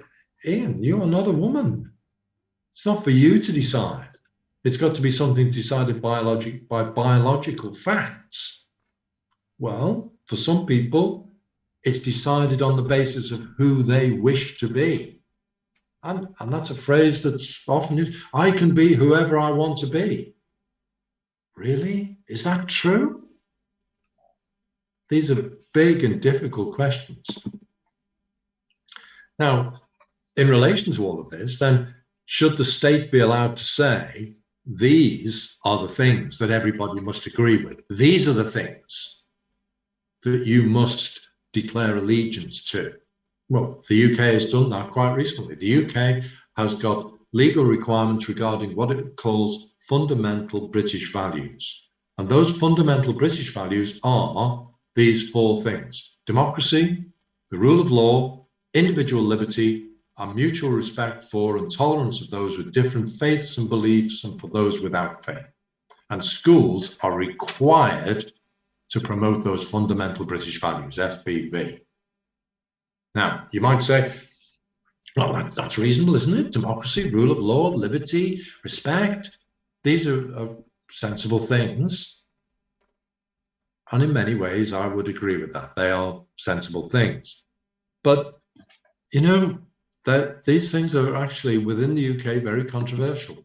Ian, you are not a woman? It's not for you to decide. It's got to be something decided by biological facts. Well, for some people, it's decided on the basis of who they wish to be. And that's a phrase that's often used. I can be whoever I want to be. Really? Is that true? These are big and difficult questions. Now, in relation to all of this, then, should the state be allowed to say, these are the things that everybody must agree with? These are the things that you must declare allegiance to. Well, the UK has done that quite recently. The UK has got legal requirements regarding what it calls fundamental British values. And those fundamental British values are these four things: democracy, the rule of law, individual liberty, and mutual respect for and tolerance of those with different faiths and beliefs and for those without faith. And schools are required to promote those fundamental British values, FBV. Now, you might say, well, that's reasonable, isn't it? Democracy, rule of law, liberty, respect. These are sensible things. And in many ways, I would agree with that. They are sensible things. But, you know, these things are actually, within the UK, very controversial.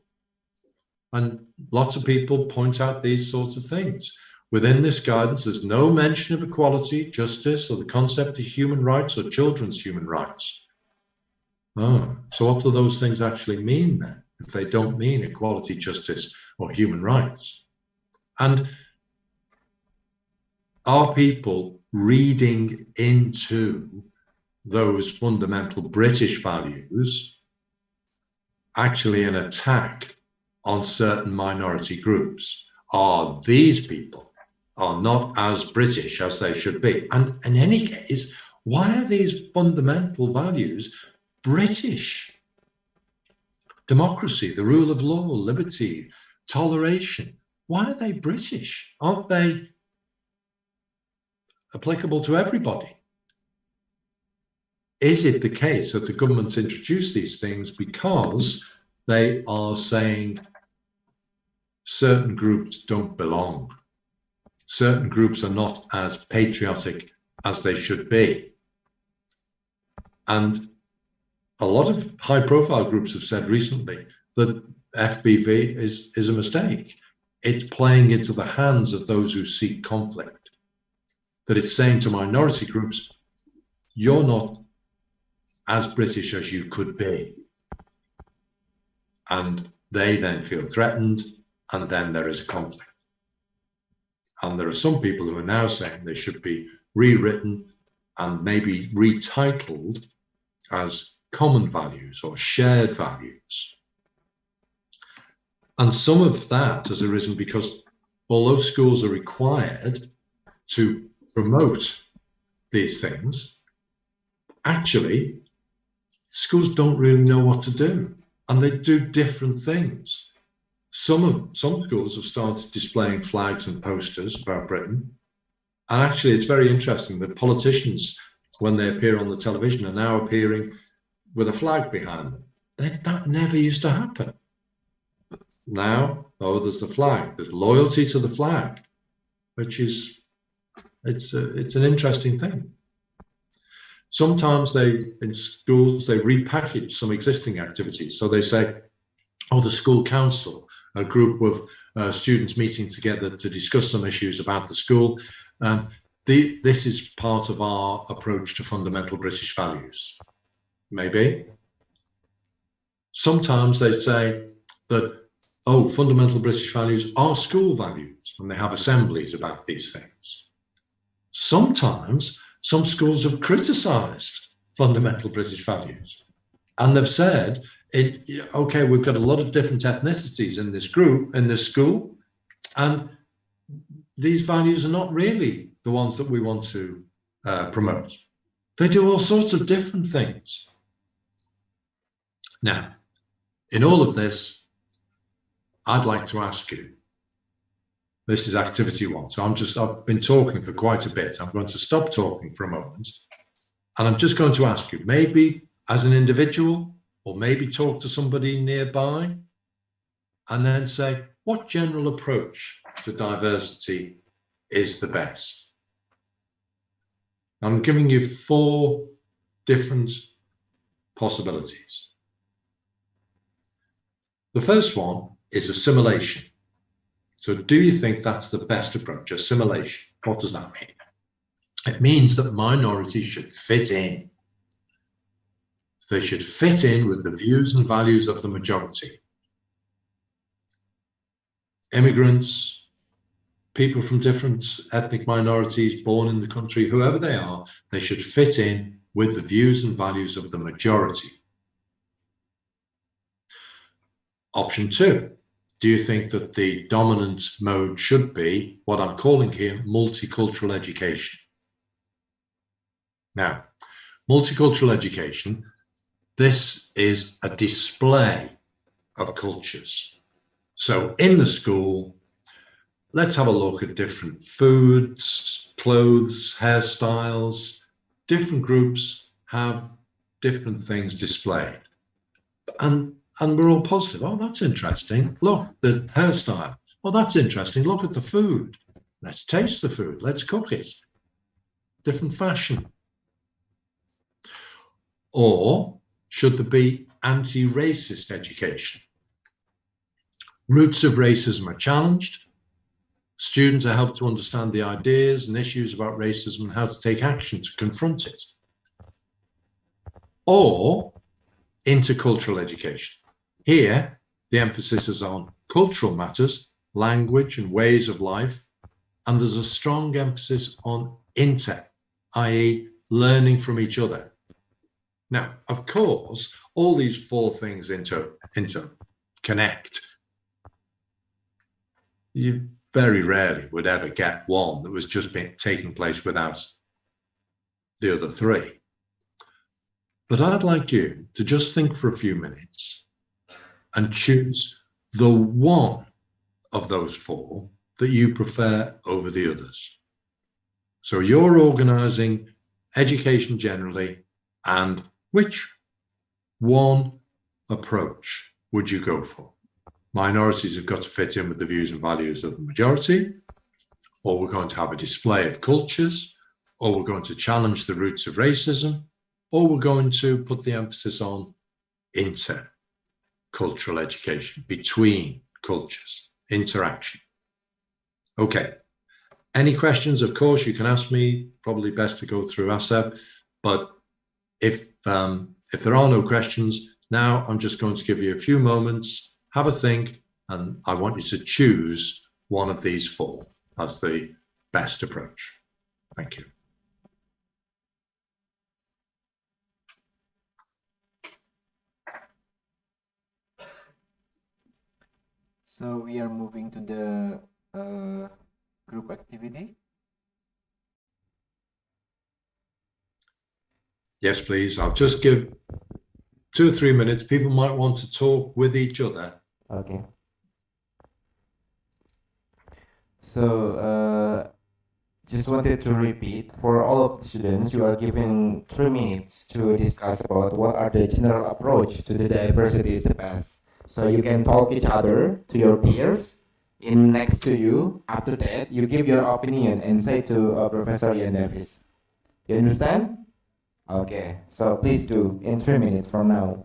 And lots of people point out these sorts of things. Within this guidance, there's no mention of equality, justice, or the concept of human rights or children's human rights. Oh, so what do those things actually mean then, if they don't mean equality, justice, or human rights? And are people reading into those fundamental British values actually an attack on certain minority groups? Are these people are not as British as they should be? And in any case, why are these fundamental values British? Democracy, the rule of law, liberty, toleration. Why are they British? Aren't they applicable to everybody? Is it the case that the government's introduced these things because they are saying certain groups don't belong? Certain groups are not as patriotic as they should be. And a lot of high-profile groups have said recently that FBV is a mistake. It's playing into the hands of those who seek conflict. That it's saying to minority groups, you're not as British as you could be. And they then feel threatened, and then there is a conflict. And there are some people who are now saying they should be rewritten and maybe retitled as common values or shared values. And some of that has arisen because although schools are required to promote these things, actually schools don't really know what to do, and they do different things. Some schools have started displaying flags and posters about Britain, and actually it's very interesting that politicians, when they appear on the television, are now appearing with a flag behind them. That never used to happen. Now, oh, there's the flag. There's loyalty to the flag, which is it's an interesting thing. Sometimes in schools they repackage some existing activities. So they say, oh, the school council, a group of students meeting together to discuss some issues about the school. This is part of our approach to fundamental British values. Maybe. Sometimes they say that, oh, fundamental British values are school values, and they have assemblies about these things. Sometimes some schools have criticised fundamental British values, and they've said, okay, we've got a lot of different ethnicities in this group, in this school, and these values are not really the ones that we want to promote. They do all sorts of different things. Now, in all of this, I'd like to ask you, this is activity one, so I've been talking for quite a bit. I'm going to stop talking for a moment, and I'm just going to ask you, maybe as an individual, or maybe talk to somebody nearby, and then say, what general approach to diversity is the best? I'm giving you 4 different possibilities. The first one is assimilation. So do you think that's the best approach, assimilation? What does that mean? It means that minorities should fit in. They should fit in with the views and values of the majority. Immigrants, people from different ethnic minorities born in the country, whoever they are, they should fit in with the views and values of the majority. Option 2, do you think that the dominant mode should be what I'm calling here multicultural education? Now, multicultural education, this is a display of cultures. So in the school, let's have a look at different foods, clothes, hairstyles. Different groups have different things displayed. And we're all positive. Oh, that's interesting. Look, the hairstyle. Oh, that's interesting. Look at the food. Let's taste the food. Let's cook it. Different fashion. Or should there be anti-racist education? Roots of racism are challenged. Students are helped to understand the ideas and issues about racism and how to take action to confront it. Or intercultural education. Here, the emphasis is on cultural matters, language and ways of life, and there's a strong emphasis on inter, i.e. learning from each other. Now, of course, all these 4 things interconnect. You very rarely would ever get one that was just taking place without the other 3. But I'd like you to just think for a few minutes and choose the one of those 4 that you prefer over the others. So you're organising education generally, and which one approach would you go for? Minorities have got to fit in with the views and values of the majority, or we're going to have a display of cultures, or we're going to challenge the roots of racism, or we're going to put the emphasis on intercultural education, between cultures, interaction. Okay. Any questions? Of course, you can ask me. Probably best to go through ASAP. But if there are no questions, now I'm just going to give you a few moments, have a think, and I want you to choose one of these four as the best approach. Thank you. So we are moving to the group activity. Yes, please. I'll just give 2 or 3 minutes. People might want to talk with each other. Okay. So just wanted to repeat, for all of the students, you are given 3 minutes to discuss about what are the general approach to the diversity is the best. So you can talk each other to your peers in next to you. After that, you give your opinion and say to Professor Ian Davies. You understand? Okay, so please do in 3 minutes from now.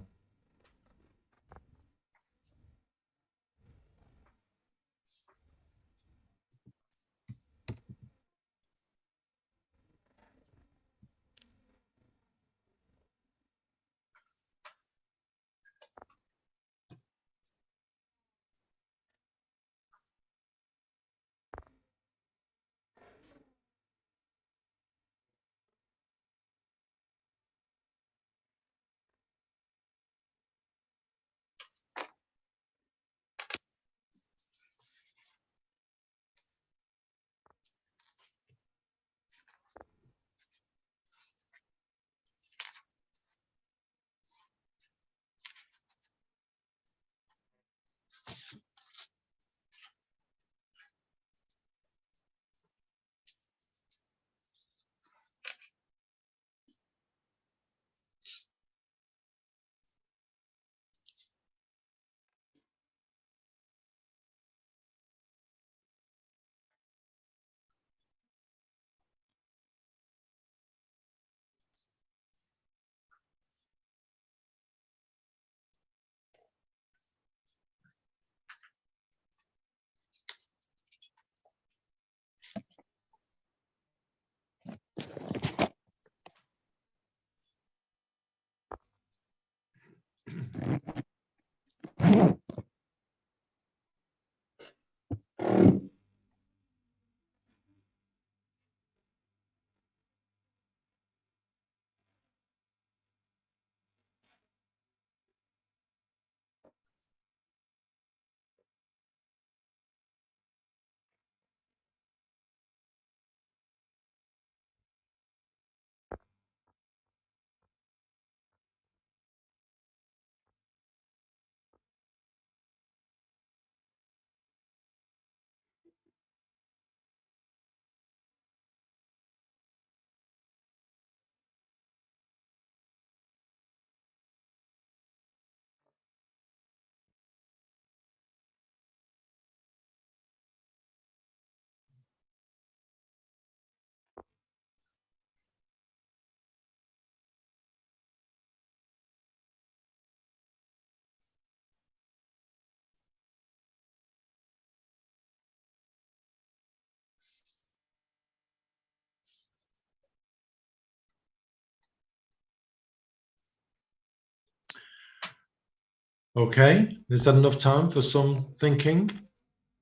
Okay, is that enough time for some thinking?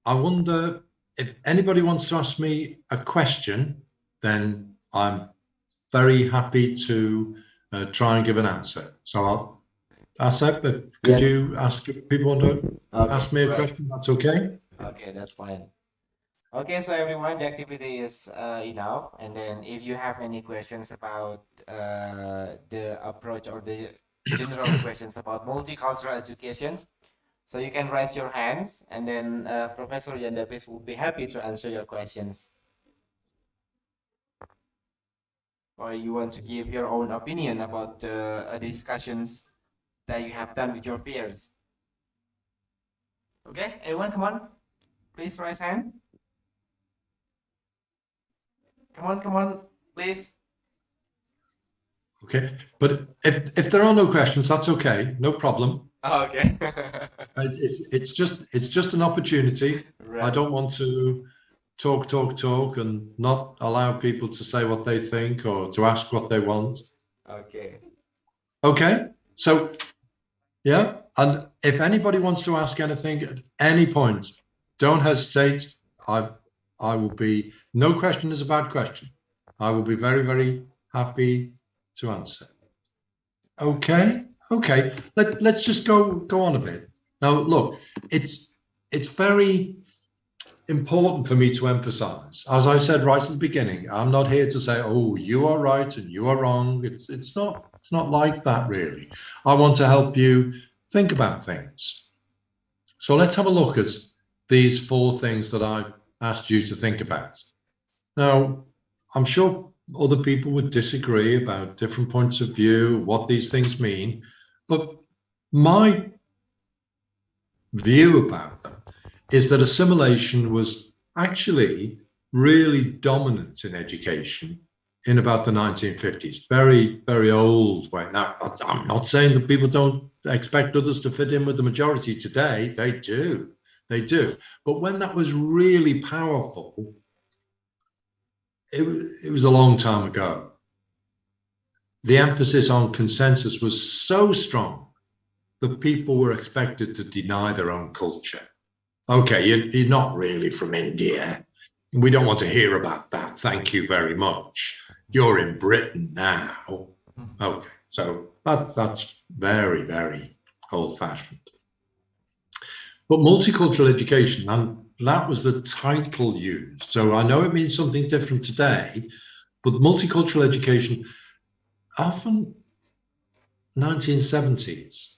I wonder if anybody wants to ask me a question, then I'm very happy to try and give an answer. So Asep, could you ask if people want to ask me a question? That's okay? Okay, that's fine. Okay, so everyone, the activity is enough. And then if you have any questions about the approach or the general questions about multicultural education, so you can raise your hands and then Professor Yandapis will be happy to answer your questions. Or you want to give your own opinion about the discussions that you have done with your peers. Okay, everyone, come on. Please raise hand. Come on, come on. please. Okay, but if there are no questions, that's okay, no problem. Okay. It's just an opportunity. Right. I don't want to talk and not allow people to say what they think or to ask what they want. Okay. Okay, so yeah, and if anybody wants to ask anything at any point, don't hesitate. I will be, no question is a bad question. I will be very, very happy to answer. Okay, let's just go on a bit. Now look, it's very important for me to emphasize, as I said right at the beginning, I'm not here to say, oh, you are right and you are wrong. It's not like that, really. I want to help you think about things. So let's have a look at these 4 things that I asked you to think about. Now, I'm sure other people would disagree about different points of view, what these things mean, but my view about them is that assimilation was actually really dominant in education in about the 1950s. Very, very old way. Now, I'm not saying that people don't expect others to fit in with the majority today. They do. But when that was really powerful, it was a long time ago. The emphasis on consensus was so strong that people were expected to deny their own culture. Okay, you're not really from India. We don't want to hear about that. Thank you very much. You're in Britain now. Okay, so that's very, very old-fashioned. But multicultural education, and that was the title used. So I know it means something different today, but multicultural education, often 1970s,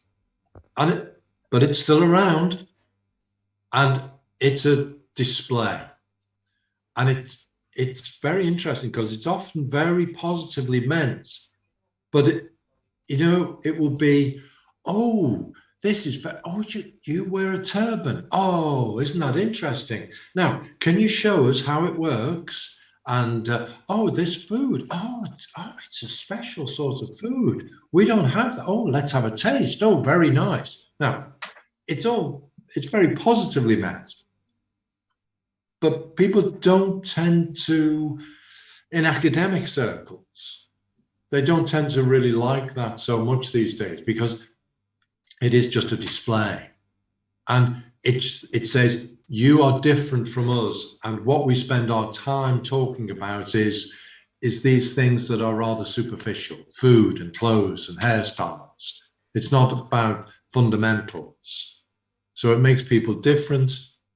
but it's still around, and it's a display, and it's very interesting because it's often very positively meant, but it will be, oh, this is, oh, you wear a turban. Oh, isn't that interesting? Now, can you show us how it works? And, oh, this food. Oh, it's a special sort of food. We don't have that. Oh, let's have a taste. Oh, very nice. Now, it's very positively meant. But people don't tend to, in academic circles, they don't tend to really like that so much these days because it is just a display. And it says, you are different from us. And what we spend our time talking about is these things that are rather superficial, food and clothes and hairstyles. It's not about fundamentals. So it makes people different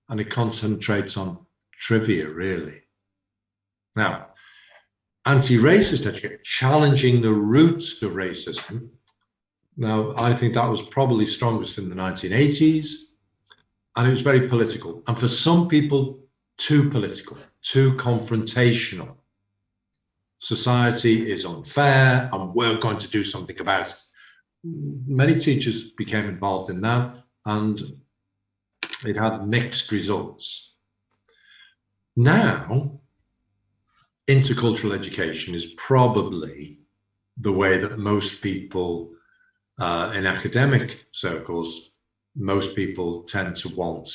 and it concentrates on trivia, really. Now, anti-racist education, challenging the roots to racism. Now, I think that was probably strongest in the 1980s, and it was very political. And for some people, too political, too confrontational. Society is unfair, and we're going to do something about it. Many teachers became involved in that, and it had mixed results. Now, intercultural education is probably the way that most people in academic circles, most people tend to want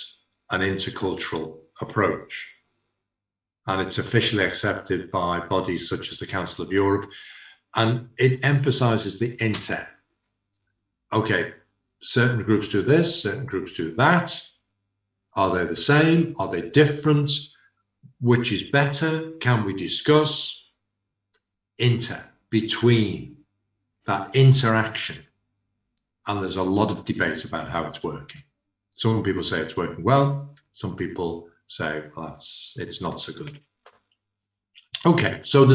an intercultural approach. And it's officially accepted by bodies such as the Council of Europe. And it emphasizes the inter. Okay, certain groups do this, certain groups do that. Are they the same? Are they different? Which is better? Can we discuss? Inter, between, that interaction. And there's a lot of debate about how it's working. Some people say it's working well. Some people say, well, it's not so good. Okay, so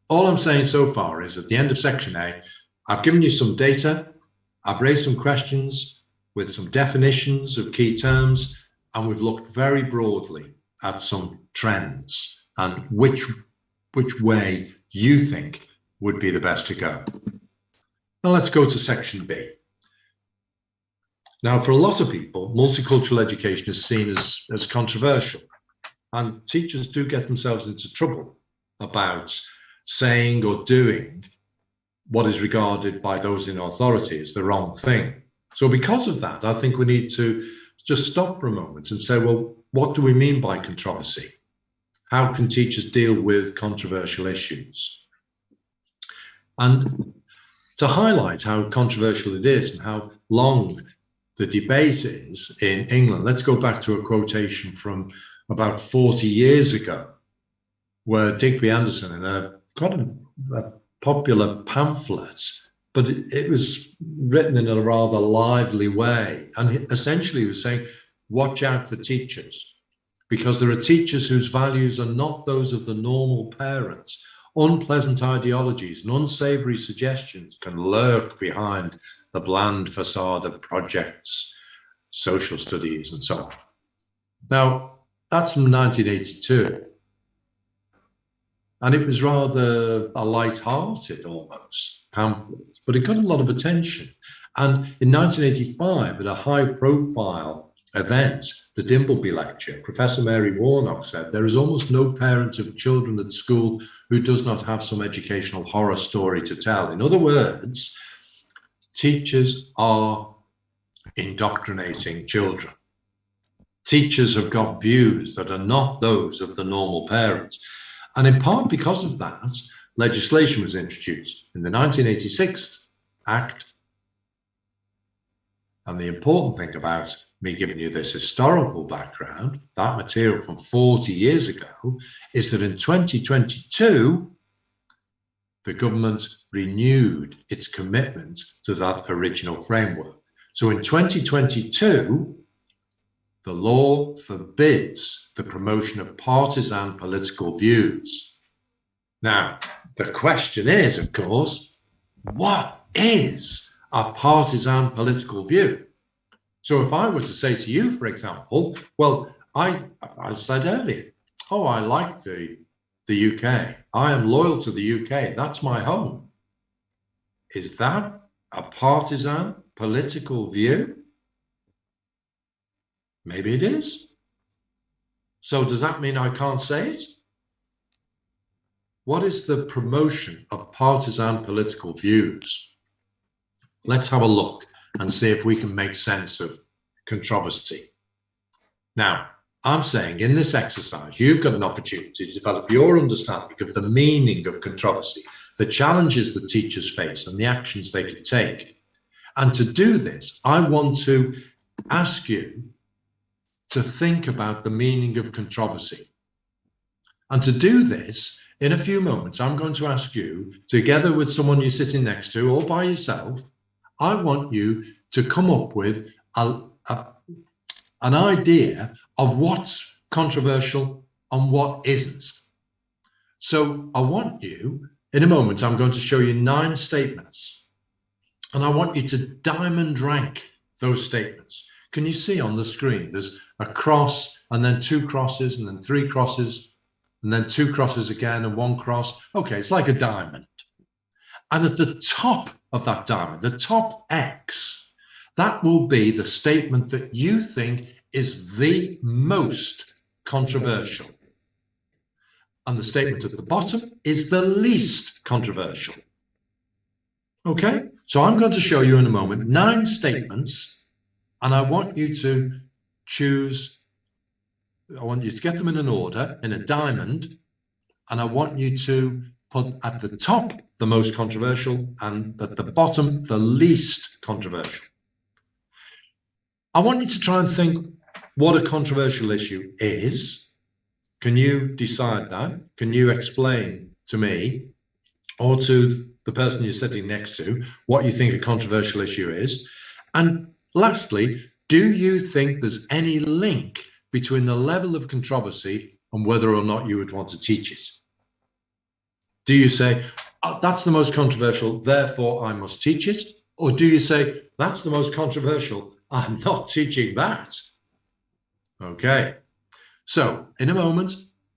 all I'm saying so far is at the end of section A, I've given you some data. I've raised some questions with some definitions of key terms, and we've looked very broadly at some trends and which way you think would be the best to go. Now let's go to section B. Now, for a lot of people, multicultural education is seen as controversial, and teachers do get themselves into trouble about saying or doing what is regarded by those in authority as the wrong thing. So because of that, I think we need to just stop for a moment and say, well, what do we mean by controversy? How can teachers deal with controversial issues? And to highlight how controversial it is and how long the debate is in England, let's go back to a quotation from about 40 years ago, where Digby Anderson, in quite a popular pamphlet, but it was written in a rather lively way. And essentially he was saying, watch out for teachers, because there are teachers whose values are not those of the normal parents. Unpleasant ideologies and unsavory suggestions can lurk behind the bland facade of projects, social studies, and so on. Now, that's from 1982. And it was rather a light-hearted, almost, pamphlet, but it got a lot of attention. And in 1985, at a high-profile event, the Dimbleby Lecture, Professor Mary Warnock said, there is almost no parent of children at school who does not have some educational horror story to tell. In other words, teachers are indoctrinating children. Teachers have got views that are not those of the normal parents. And in part because of that, legislation was introduced in the 1986 Act. And the important thing about me giving you this historical background, that material from 40 years ago, is that in 2022, the government renewed its commitment to that original framework. So in 2022, the law forbids the promotion of partisan political views. Now, the question is, of course, what is a partisan political view? So if I were to say to you, for example, well, I said earlier, oh, I like the UK. I am loyal to the UK. That's my home. Is that a partisan political view? Maybe it is. So does that mean I can't say it? What is the promotion of partisan political views? Let's have a look and see if we can make sense of controversy. Now, I'm saying in this exercise, you've got an opportunity to develop your understanding of the meaning of controversy, the challenges that teachers face and the actions they can take. And to do this, I want to ask you to think about the meaning of controversy. And to do this, in a few moments, I'm going to ask you, together with someone you're sitting next to or by yourself, I want you to come up with an idea of what's controversial and what isn't. So I want you, in a moment, I'm going to show you 9 statements. And I want you to diamond rank those statements. Can you see on the screen, there's a cross and then 2 crosses and then 3 crosses and then 2 crosses again and 1 cross. Okay, it's like a diamond. And at the top of that diamond, the top X, that will be the statement that you think is the most controversial. And the statement at the bottom is the least controversial. Okay, so I'm going to show you in a moment 9 statements, and I want you to choose, I want you to get them in an order, in a diamond, and I want you to put at the top the most controversial and at the bottom the least controversial. I want you to try and think what a controversial issue is. Can you decide that? Can you explain to me or to the person you're sitting next to what you think a controversial issue is? And lastly, do you think there's any link between the level of controversy and whether or not you would want to teach it? Do you say, oh, that's the most controversial, therefore I must teach it? Or do you say, that's the most controversial, I'm not teaching that? Okay, so in a moment,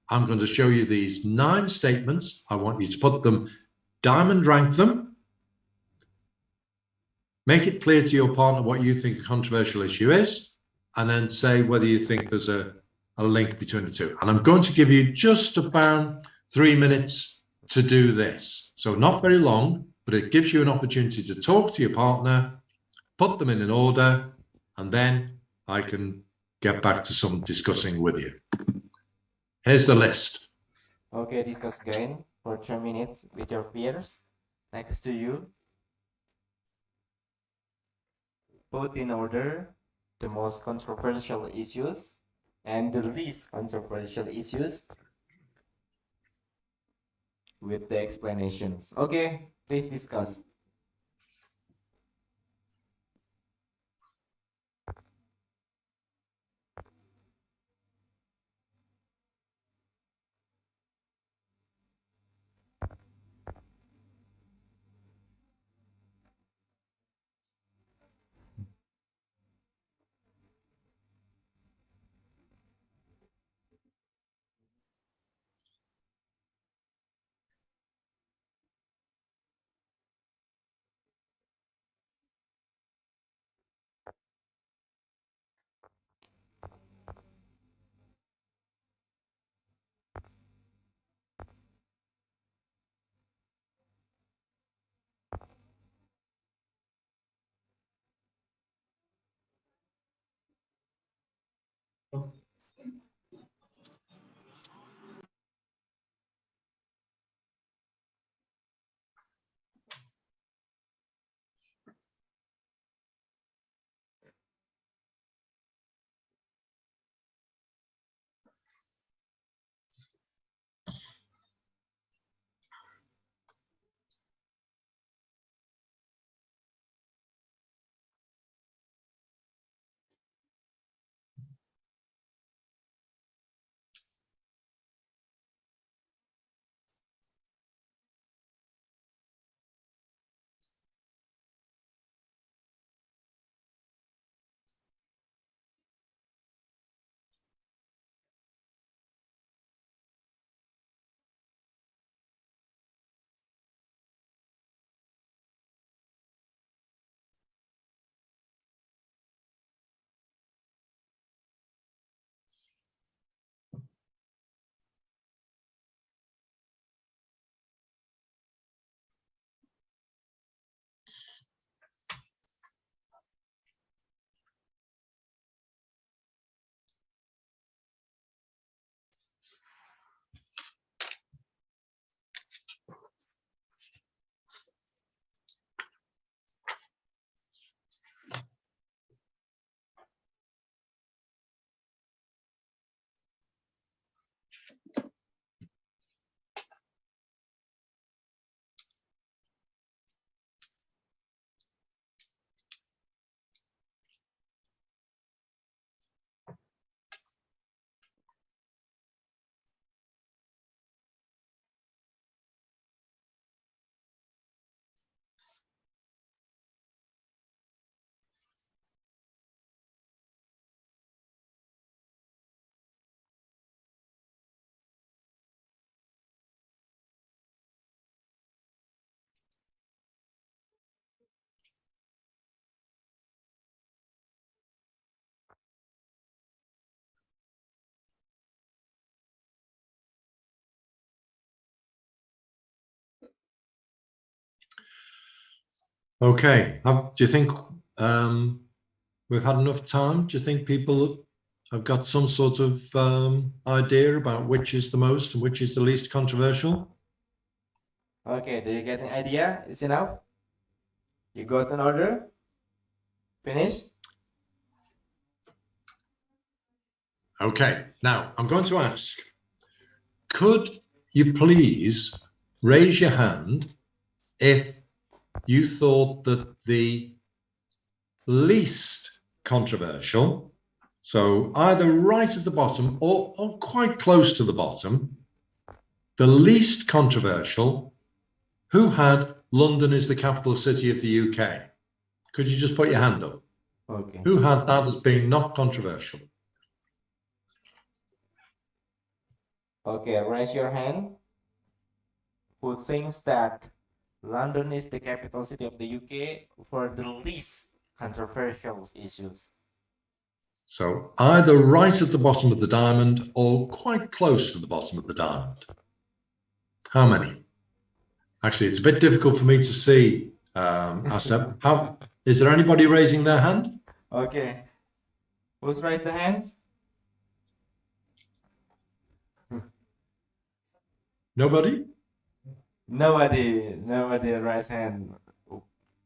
I'm going to show you these 9 statements. I want you to put them, diamond rank them, make it clear to your partner what you think a controversial issue is, and then say whether you think there's a link between the two. And I'm going to give you just about 3 minutes to do this. So not very long, but it gives you an opportunity to talk to your partner, put them in an order, and then I can get back to some discussing with you. Here's the list. Okay, discuss again for 3 minutes with your peers next to you. Put in order the most controversial issues and the least controversial issues with the explanations. Okay, please discuss. Okay, do you think we've had enough time? Do you think people have got some sort of idea about which is the most and which is the least controversial? Okay, do you get an idea? Is enough? You got an order? Finished? Okay, now I'm going to ask, could you please raise your hand if you thought that the least controversial, so either right at the bottom or quite close to the bottom, the least controversial, who had London is the capital city of the UK? Could you just put your hand up? Okay. Who had that as being not controversial? Okay, raise your hand. Who thinks that London is the capital city of the UK for the least controversial issues? So either right at the bottom of the diamond or quite close to the bottom of the diamond. How many? Actually, it's a bit difficult for me to see, Asep. Is there anybody raising their hand? Okay. Who's raised the hands? Nobody? Nobody raised hand.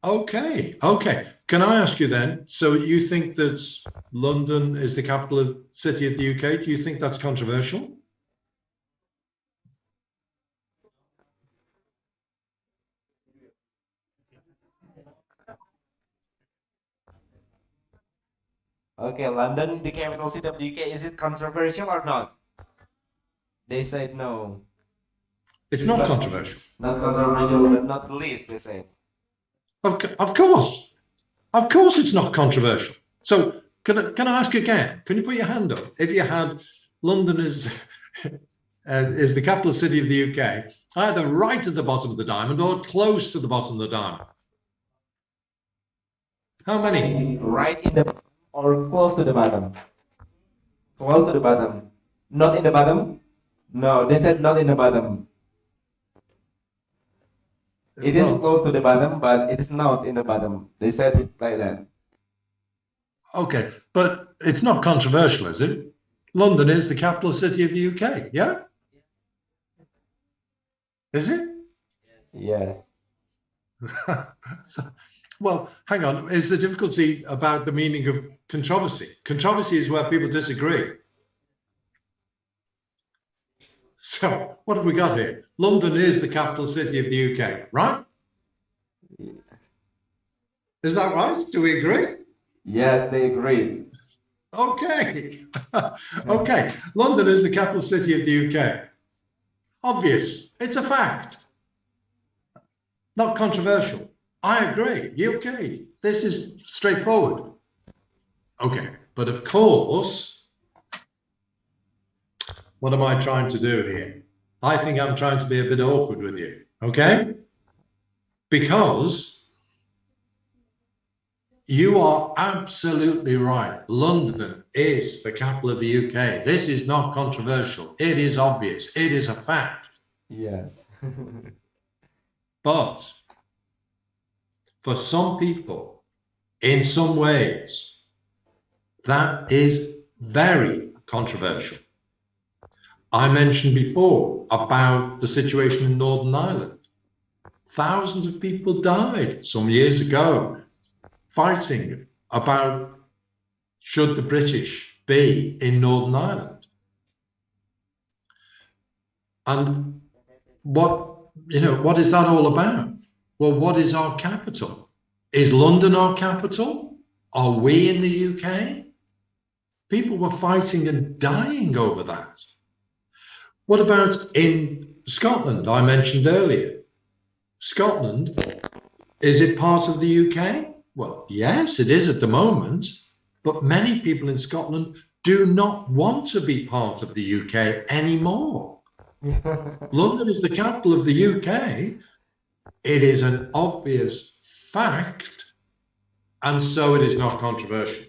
Okay. Can I ask you then, so you think that London is the capital city of the UK? Do you think that's controversial? Okay, London, the capital city of the UK, is it controversial or not? They said no. It's not controversial. Not controversial, but not the least, they said. Of course. Of course it's not controversial. So can I ask again? Can you put your hand up? If you had London is the capital city of the UK, either right at the bottom of the diamond or close to the bottom of the diamond. How many? Right in the or close to the bottom. Close to the bottom. Not in the bottom? No, they said not in the bottom. It is close to the bottom, but it is not in the bottom. They said it like that. Okay, but it's not controversial, is it? London is the capital city of the UK, yeah? Is it? Yes. Well, hang on. Is the difficulty about the meaning of controversy? Controversy is where people disagree. So, what have we got here? London is the capital city of the UK, right? Is that right? Do we agree? Yes, they agree. Okay. Okay. London is the capital city of the UK. Obvious. It's a fact. Not controversial. I agree. UK. This is straightforward. Okay. But of course, what am I trying to do here? I think I'm trying to be a bit awkward with you. Okay? Because you are absolutely right. London is the capital of the UK. This is not controversial. It is obvious. It is a fact. Yes. But for some people, in some ways, that is very controversial. I mentioned before about the situation in Northern Ireland. Thousands of people died some years ago fighting about should the British be in Northern Ireland. And what is that all about? Well, what is our capital? Is London our capital? Are we in the UK? People were fighting and dying over that. What about in Scotland? I mentioned earlier. Scotland, is it part of the UK? Well, yes, it is at the moment, but many people in Scotland do not want to be part of the UK anymore. London is the capital of the UK. It is an obvious fact, and so it is not controversial.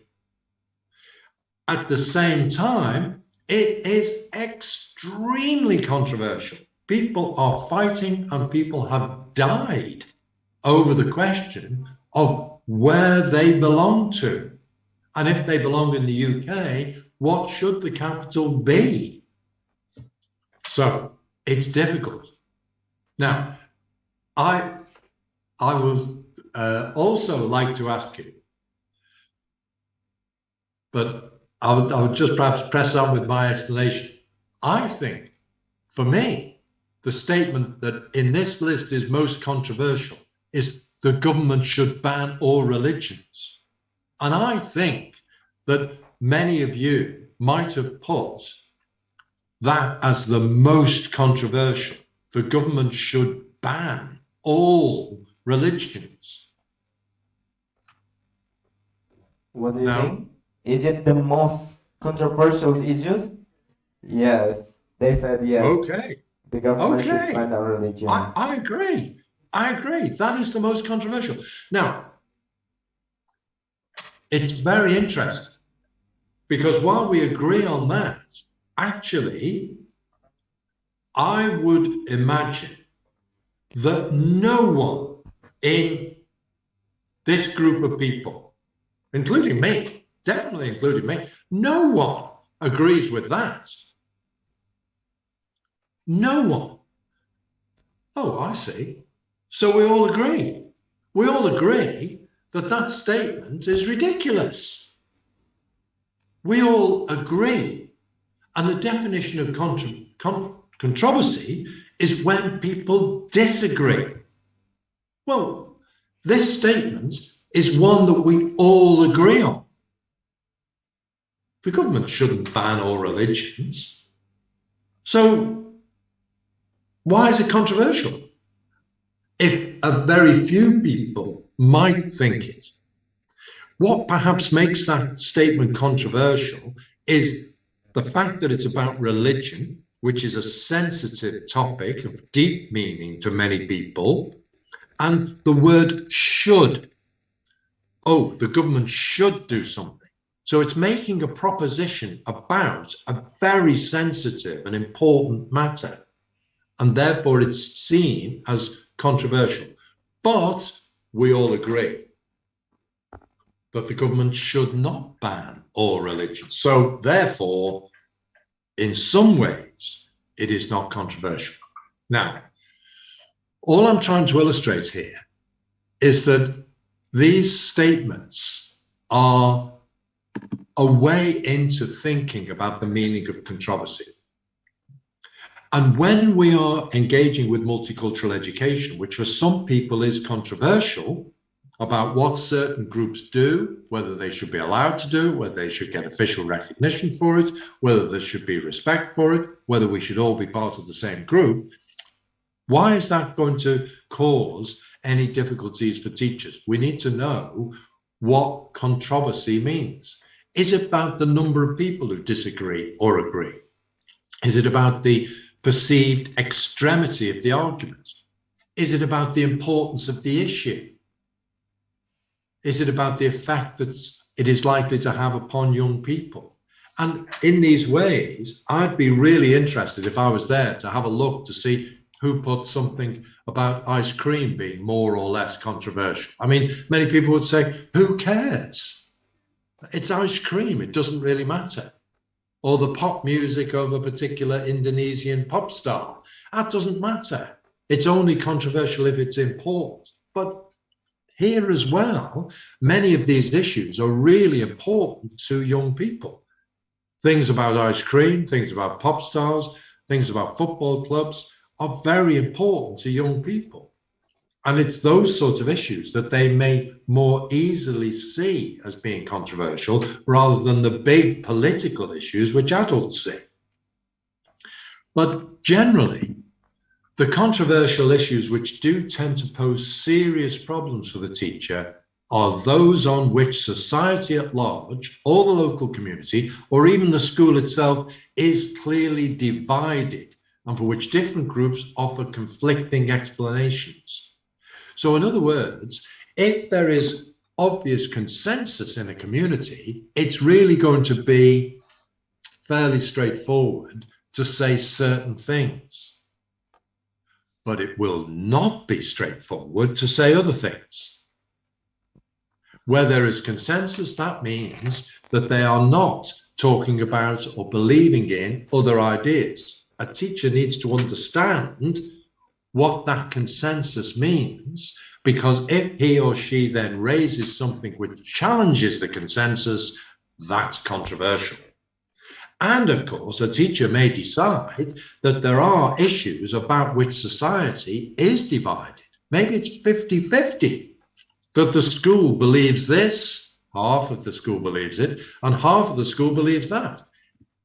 At the same time, it is extremely controversial. People are fighting and people have died over the question of where they belong to. And if they belong in the UK, what should the capital be? So it's difficult. Now, I would also like to ask you, but I would just perhaps press on with my explanation. I think, for me, the statement that in this list is most controversial is the government should ban all religions. And I think that many of you might have put that as the most controversial. The government should ban all religions. What do you think? Is it the most controversial issues? Yes, they said yes. Okay. The government should ban our religion. I agree. I agree. That is the most controversial. Now, it's very interesting because while we agree on that, actually, I would imagine that no one in this group of people, including me, definitely including me, no one agrees with that. No one. Oh, I see. So we all agree. We all agree that that statement is ridiculous. We all agree. And the definition of controversy is when people disagree. Well, this statement is one that we all agree on. The government shouldn't ban all religions. So why is it controversial? If a very few people might think it, what perhaps makes that statement controversial is the fact that it's about religion, which is a sensitive topic of deep meaning to many people, and the word should. Oh, the government should do something. So it's making a proposition about a very sensitive and important matter, and therefore it's seen as controversial. But we all agree that the government should not ban all religions. So therefore, in some ways, it is not controversial. Now, all I'm trying to illustrate here is that these statements are a way into thinking about the meaning of controversy. And when we are engaging with multicultural education, which for some people is controversial about what certain groups do, whether they should be allowed to do, whether they should get official recognition for it, whether there should be respect for it, whether we should all be part of the same group, why is that going to cause any difficulties for teachers? We need to know what controversy means. Is it about the number of people who disagree or agree? Is it about the perceived extremity of the argument? Is it about the importance of the issue? Is it about the effect that it is likely to have upon young people? And in these ways, I'd be really interested if I was there to have a look to see who put something about ice cream being more or less controversial. I mean, many people would say, who cares? It's ice cream, it doesn't really matter. Or the pop music of a particular Indonesian pop star, that doesn't matter. It's only controversial if it's important. But here as well, many of these issues are really important to young people. Things about ice cream, things about pop stars, things about football clubs are very important to young people. And it's those sorts of issues that they may more easily see as being controversial rather than the big political issues which adults see. But generally, the controversial issues which do tend to pose serious problems for the teacher are those on which society at large, or the local community, or even the school itself is clearly divided, and for which different groups offer conflicting explanations. So in other words, if there is obvious consensus in a community, it's really going to be fairly straightforward to say certain things. But it will not be straightforward to say other things. Where there is consensus, that means that they are not talking about or believing in other ideas. A teacher needs to understand what that consensus means, because if he or she then raises something which challenges the consensus, that's controversial. And of course, a teacher may decide that there are issues about which society is divided. Maybe it's 50-50, that the school believes this, half of the school believes it, and half of the school believes that.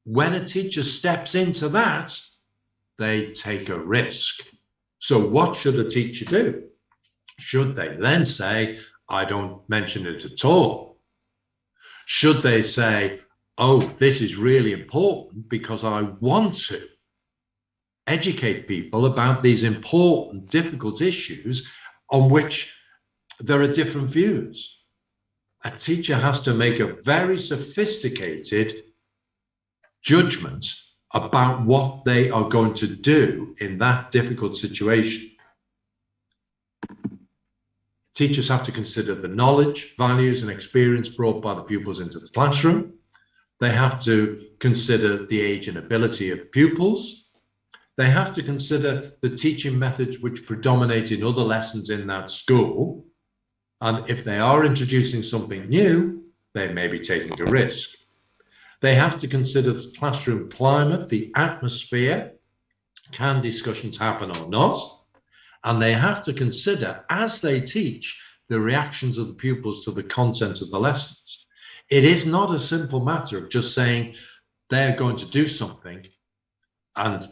When a teacher steps into that, they take a risk. So what should a teacher do? Should they then say, I don't mention it at all? Should they say, oh, this is really important because I want to educate people about these important, difficult issues on which there are different views? A teacher has to make a very sophisticated judgment about what they are going to do in that difficult situation. Teachers have to consider the knowledge, values, and experience brought by the pupils into the classroom. They have to consider the age and ability of pupils. They have to consider the teaching methods which predominate in other lessons in that school. And if they are introducing something new, they may be taking a risk. They have to consider the classroom climate, the atmosphere. Can discussions happen or not? And they have to consider, as they teach, the reactions of the pupils to the content of the lessons. It is not a simple matter of just saying they're going to do something and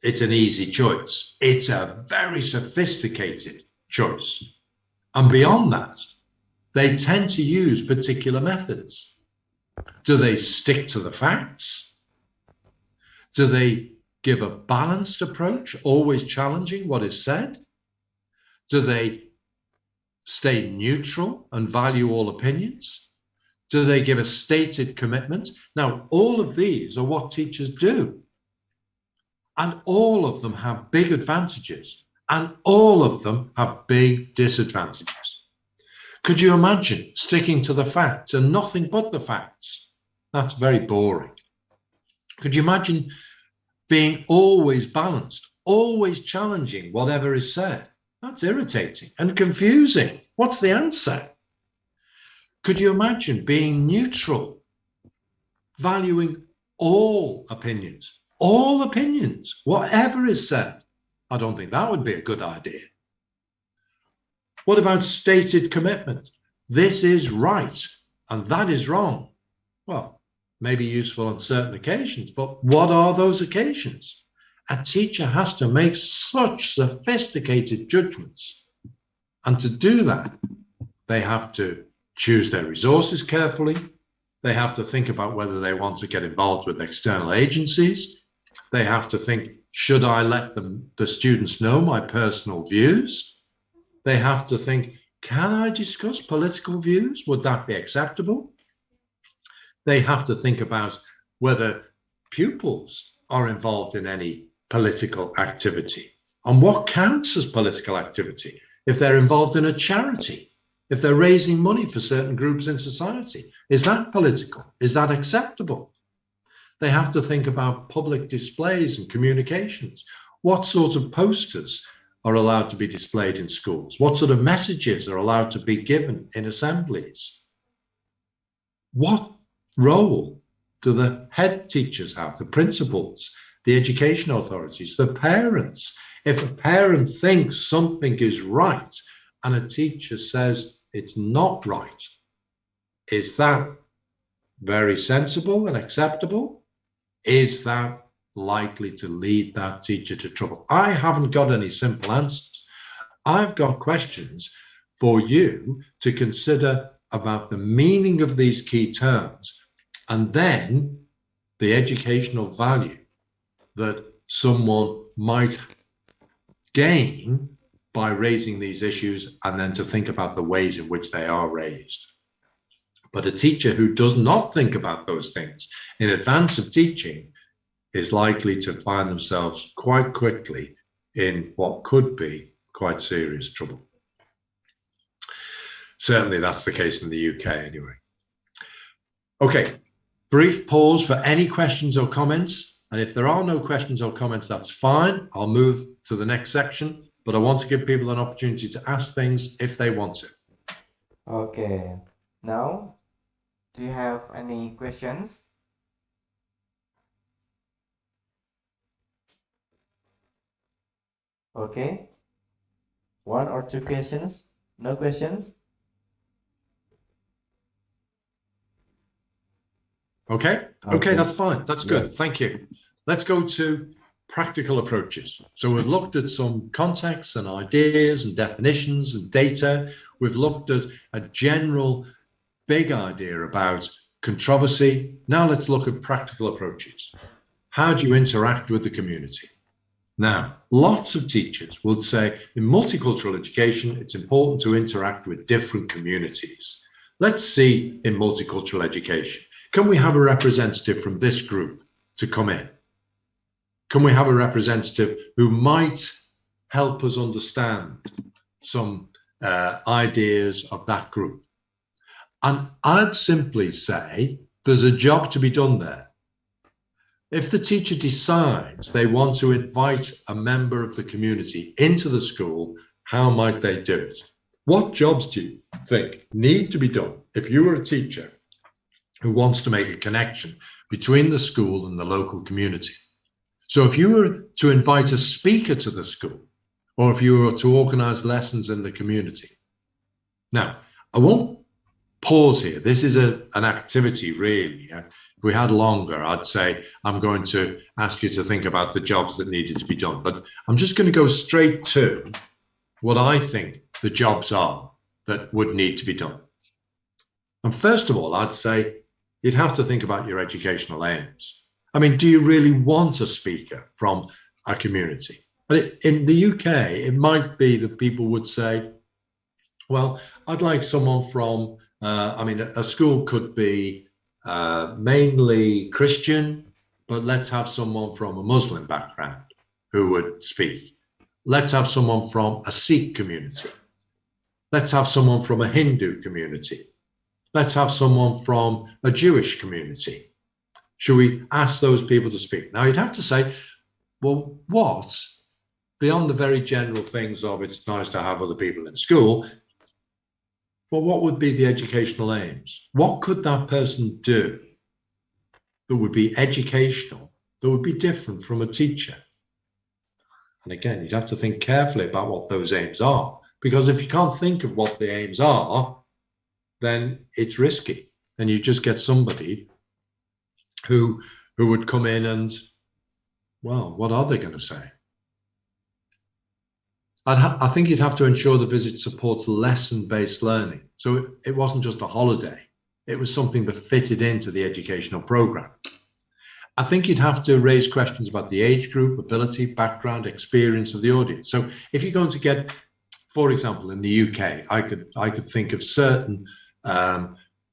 it's an easy choice. It's a very sophisticated choice. And beyond that, they tend to use particular methods. Do they stick to the facts? Do they give a balanced approach, always challenging what is said? Do they stay neutral and value all opinions? Do they give a stated commitment? Now, all of these are what teachers do. And all of them have big advantages, and all of them have big disadvantages. Could you imagine sticking to the facts and nothing but the facts? That's very boring. Could you imagine being always balanced, always challenging whatever is said? That's irritating and confusing. What's the answer? Could you imagine being neutral, valuing all opinions, whatever is said? I don't think that would be a good idea. What about stated commitment? This is right and that is wrong. Well, maybe useful on certain occasions, but what are those occasions? A teacher has to make such sophisticated judgments. And to do that, they have to choose their resources carefully. They have to think about whether they want to get involved with external agencies. They have to think, should I let the students know my personal views? They have to think, can I discuss political views? Would that be acceptable? They have to think about whether pupils are involved in any political activity and what counts as political activity. If they're involved in a charity, if they're raising money for certain groups in society, is that political? Is that acceptable? They have to think about public displays and communications. What sort of posters are allowed to be displayed in schools? What sort of messages are allowed to be given in assemblies? What role do the head teachers have, the principals, the education authorities, the parents? If a parent thinks something is right and a teacher says it's not right, is that very sensible and acceptable? Is that likely to lead that teacher to trouble? I haven't got any simple answers. I've got questions for you to consider about the meaning of these key terms and then the educational value that someone might gain by raising these issues, and then to think about the ways in which they are raised. But a teacher who does not think about those things in advance of teaching is likely to find themselves quite quickly in what could be quite serious trouble. Certainly that's the case in the UK anyway. Okay, brief pause for any questions or comments. And if there are no questions or comments, that's fine. I'll move to the next section, but I want to give people an opportunity to ask things if they want to. Okay, now, do you have any questions? Okay, one or two questions? No questions? Okay, that's fine. That's good. Yes. Thank you. Let's go to practical approaches. So we've looked at some contexts and ideas and definitions and data. We've looked at a general big idea about controversy. Now let's look at practical approaches. How do you interact with the community? Now, lots of teachers would say in multicultural education, it's important to interact with different communities. Let's see in multicultural education, can we have a representative from this group to come in? Can we have a representative who might help us understand some ideas of that group. And I'd simply say there's a job to be done there. If the teacher decides they want to invite a member of the community into the school, how might they do it? What jobs do you think need to be done if you were a teacher who wants to make a connection between the school and the local community? So if you were to invite a speaker to the school, or if you were to organize lessons in the community. Now, I won't pause here. This is an activity, really. If we had longer, I'd say I'm going to ask you to think about the jobs that needed to be done. But I'm just going to go straight to what I think the jobs are that would need to be done. And first of all, I'd say you'd have to think about your educational aims. I mean, do you really want a speaker from a community? But in the UK, it might be that people would say, well, I'd like someone from, a school could be mainly Christian, but let's have someone from a Muslim background who would speak. Let's have someone from a Sikh community. Let's have someone from a Hindu community. Let's have someone from a Jewish community. Should we ask those people to speak? Now, you'd have to say, well, what, beyond the very general things of it's nice to have other people in school, well, what would be the educational aims? What could that person do that would be educational, that would be different from a teacher? And again, you'd have to think carefully about what those aims are, because if you can't think of what the aims are, then it's risky. And you just get somebody who would come in and, well, what are they going to say? I think you'd have to ensure the visit supports lesson-based learning. So it wasn't just a holiday. It was something that fitted into the educational program. I think you'd have to raise questions about the age group, ability, background, experience of the audience. So if you're going to get, for example, in the UK, I could think of certain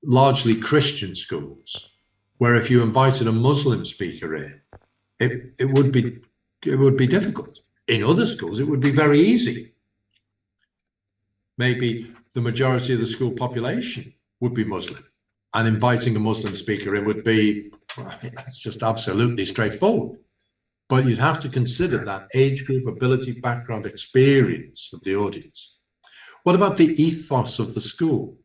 largely Christian schools where if you invited a Muslim speaker in, it would be difficult. In other schools, it would be very easy. Maybe the majority of the school population would be Muslim, and inviting a Muslim speaker in would be, that's just absolutely straightforward. But you'd have to consider that age group, ability, background, experience of the audience. What about the ethos of the school?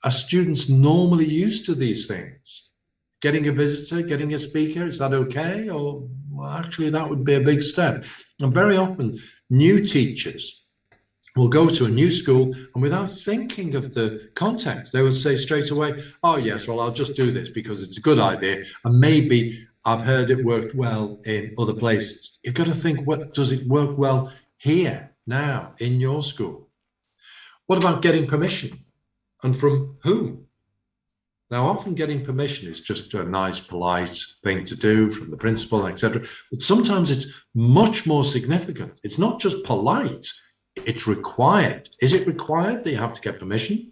Are students normally used to these things? Getting a visitor, getting a speaker, is that okay? Or well, actually, that would be a big step. And very often, new teachers will go to a new school and without thinking of the context, they will say straight away, oh, yes, well, I'll just do this because it's a good idea. And maybe I've heard it worked well in other places. You've got to think, what does it work well here, now, in your school? What about getting permission? And from whom? Now, often getting permission is just a nice, polite thing to do from the principal, etc. But sometimes it's much more significant. It's not just polite, it's required. Is it required that you have to get permission?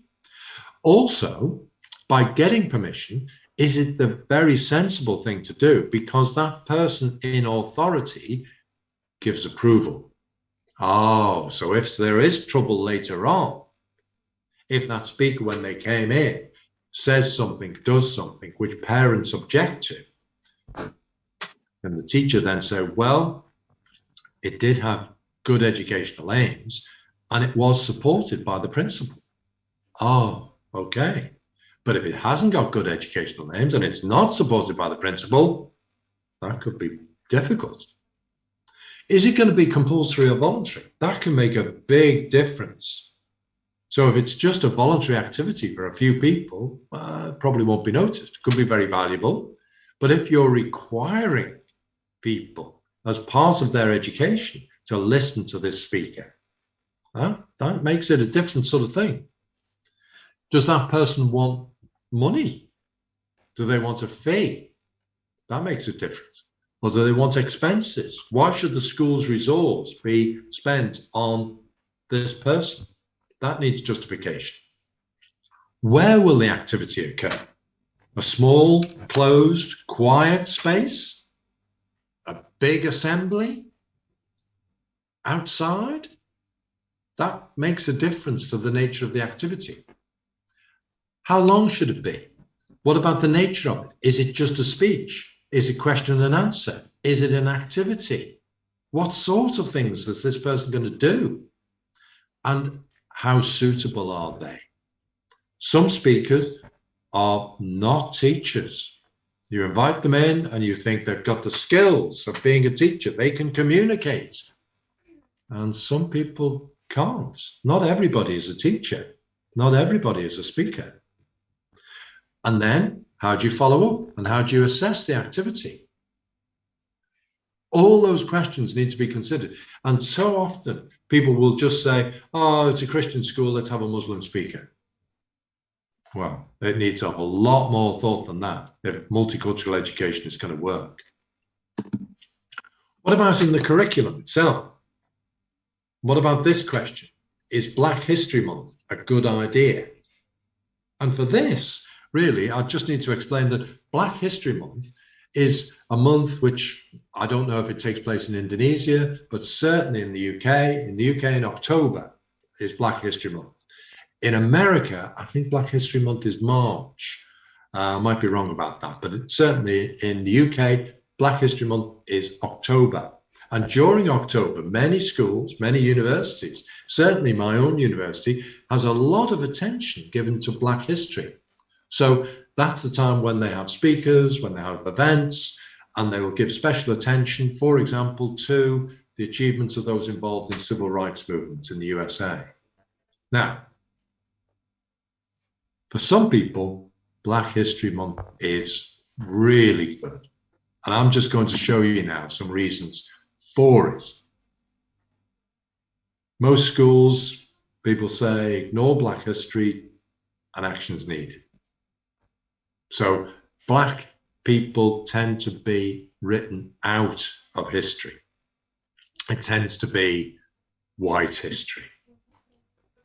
Also, by getting permission, is it the very sensible thing to do? Because that person in authority gives approval. Oh, so if there is trouble later on, if that speaker, when they came in, says something, does something which parents object to, and the teacher then said, well, it did have good educational aims and it was supported by the principal. Oh, okay. But if it hasn't got good educational aims and it's not supported by the principal, that could be difficult. Is it going to be compulsory or voluntary? That can make a big difference. So if it's just a voluntary activity for a few people, it probably won't be noticed. It could be very valuable. But if you're requiring people as part of their education to listen to this speaker, that makes it a different sort of thing. Does that person want money? Do they want a fee? That makes it different. Or do they want expenses? Why should the school's resource be spent on this person? That needs justification. Where will the activity occur? A small, closed, quiet space? A big assembly? Outside? that makes a difference to the nature of the activity. How long should it be? What about the nature of it? Is it just a speech? Is it question and answer? Is it an activity? What sort of things is this person going to do? And how suitable are they? Some speakers are not teachers. You invite them in and you think they've got the skills of being a teacher. They can communicate. And some people can't. Not everybody is a teacher. Not everybody is a speaker. And then how do you follow up? And how do you assess the activity? All those questions need to be considered. And so often people will just say, oh, it's a Christian school, let's have a Muslim speaker. Well, it needs a whole lot more thought than that if multicultural education is going to work. What about in the curriculum itself? What about this question? Is Black History Month a good idea? And for this, really, I just need to explain that Black History Month is a month which I don't know if it takes place in Indonesia, but certainly in the UK. In the UK in October is Black History Month. In America, I think Black History Month is March. I might be wrong about that, but certainly in the UK, Black History Month is October. And during October, many schools, many universities, certainly my own university, has a lot of attention given to Black history. So that's the time when they have speakers, when they have events, and they will give special attention, for example, to the achievements of those involved in civil rights movements in the USA. Now, for some people, Black History Month is really good. And I'm just going to show you now some reasons for it. Most schools, people say, ignore Black history and action's needed. So Black people tend to be written out of history. It tends to be white history.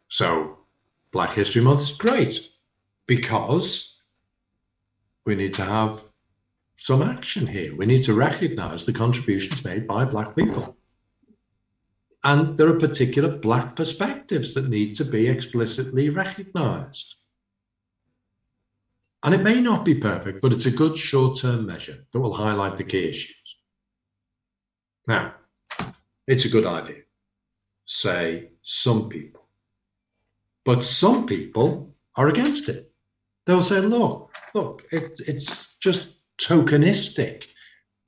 So Black History Month is great because we need to have some action here. We need to recognize the contributions made by Black people. And there are particular Black perspectives that need to be explicitly recognized. And it may not be perfect, but it's a good short-term measure that will highlight the key issues. Now, it's a good idea, say some people. But some people are against it. They'll say, look, it's just tokenistic.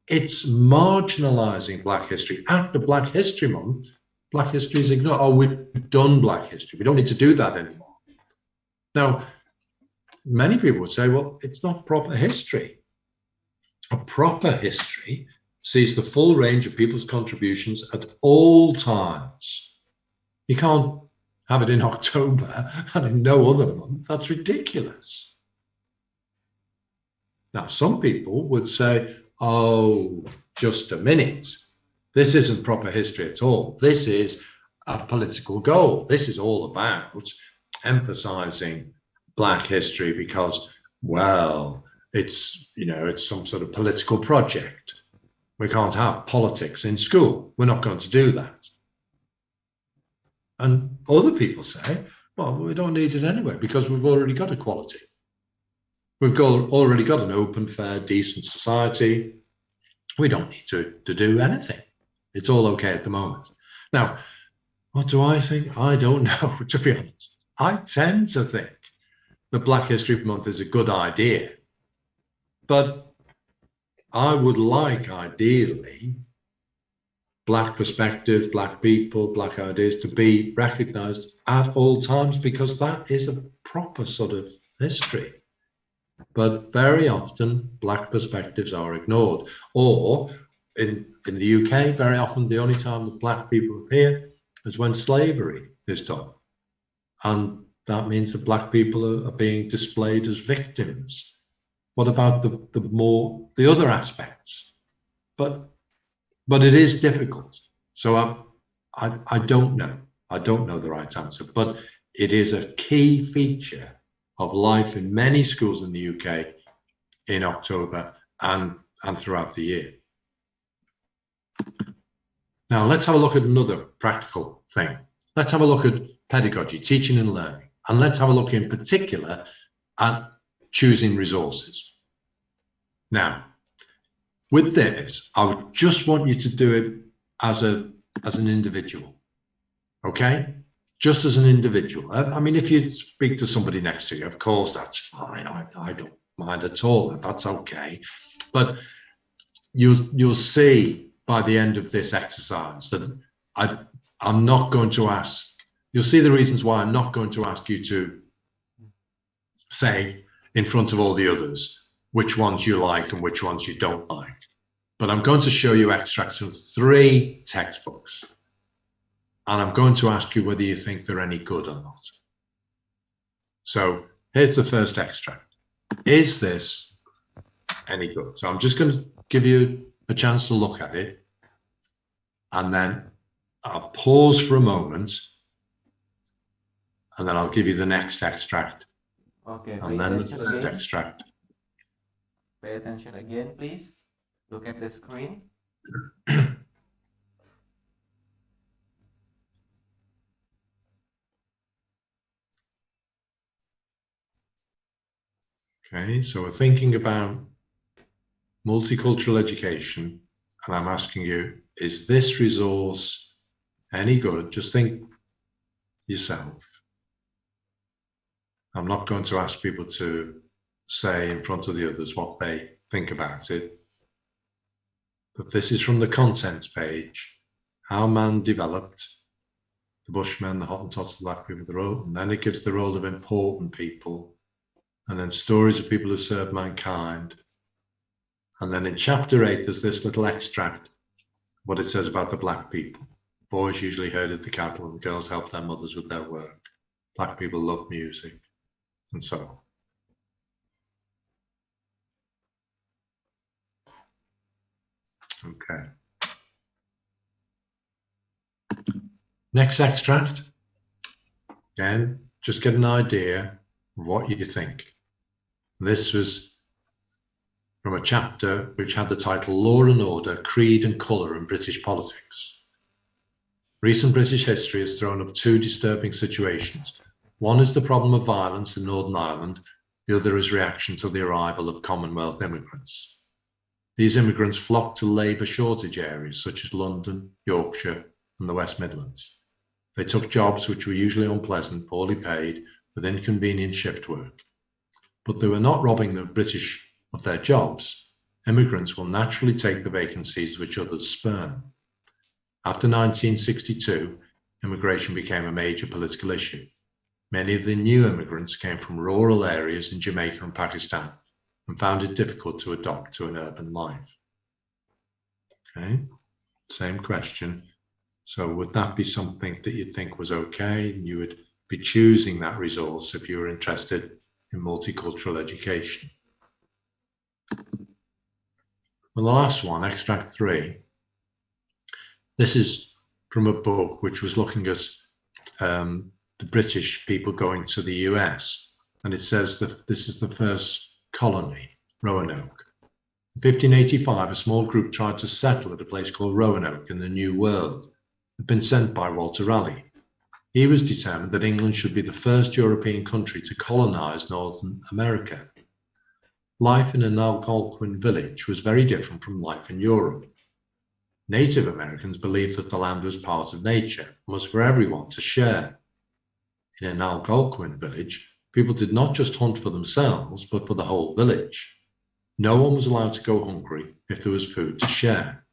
It's marginalizing Black history. After Black History Month, Black history is ignored. Oh, we've done Black history. We don't need to do that anymore. Now, many people would say, well, it's not proper history. A proper history sees the full range of people's contributions at all times. You can't have it in October and in no other month. That's ridiculous. Now, some people would say, oh, just a minute. This isn't proper history at all. This is a political goal. This is all about emphasizing Black history because, well, it's some sort of political project. We can't have politics in school. We're not going to do that. And other people say, well, we don't need it anyway because we've already got equality. We've already got an open, fair, decent society. We don't need to do anything. It's all okay at the moment. Now, what do I think? I don't know, to be honest. I tend to think that Black History Month is a good idea, but I would like, ideally, Black perspectives, Black people, Black ideas to be recognized at all times because that is a proper sort of history. But very often, Black perspectives are ignored. Or in the UK, very often the only time that Black people appear is when slavery is done. And that means that Black people are being displayed as victims. What about the other aspects? But it is difficult. So I don't know. I don't know the right answer. But it is a key feature of life in many schools in the UK in October and throughout the year. Now let's have a look at another practical thing. Let's have a look at pedagogy, teaching and learning. And let's have a look in particular at choosing resources. Now, with this, I would just want you to do it as an individual, okay? Just as an individual. I mean, if you speak to somebody next to you, of course, that's fine. I don't mind at all. That's okay. But you'll see by the end of this exercise that I'm not going to ask, you'll see the reasons why I'm not going to ask you to say in front of all the others which ones you like and which ones you don't like. But I'm going to show you extracts from 3 textbooks. And I'm going to ask you whether you think they're any good or not. So here's the first extract. Is this any good? So I'm just going to give you a chance to look at it. And then I'll pause for a moment. And then I'll give you the next extract. Okay. And then the third extract. Pay attention again, please. Look at the screen. Okay, so we're thinking about multicultural education, and I'm asking you, is this resource any good? Just think yourself. I'm not going to ask people to say in front of the others what they think about it. But this is from the contents page. How man developed, the Bushmen, the Hottentots, the black people, the role, and then it gives the role of important people, and then stories of people who served mankind. And then in chapter 8, there's this little extract, what it says about the black people. Boys usually herded the cattle and the girls helped their mothers with their work. Black people love music, and so on. Okay. Next extract. Again, just get an idea of what you think. This was from a chapter which had the title Law and Order, Creed and Colour in British Politics. Recent British history has thrown up 2 disturbing situations. One is the problem of violence in Northern Ireland. The other is reaction to the arrival of Commonwealth immigrants. These immigrants flocked to labour shortage areas such as London, Yorkshire and the West Midlands. They took jobs which were usually unpleasant, poorly paid, with inconvenient shift work. But they were not robbing the British of their jobs. Immigrants will naturally take the vacancies which others spurn. After 1962, immigration became a major political issue. Many of the new immigrants came from rural areas in Jamaica and Pakistan and found it difficult to adapt to an urban life. Okay, same question. So would that be something that you think was okay? You would be choosing that resource if you were interested in multicultural education. And the last one, extract 3. This is from a book which was looking at the British people going to the US. And it says that this is the first colony, Roanoke. In 1585, a small group tried to settle at a place called Roanoke in the New World. It had been sent by Walter Raleigh. He was determined that England should be the first European country to colonize Northern America. Life in an Algonquin village was very different from life in Europe. Native Americans believed that the land was part of nature and was for everyone to share. In an Algonquin village, people did not just hunt for themselves, but for the whole village. No one was allowed to go hungry if there was food to share.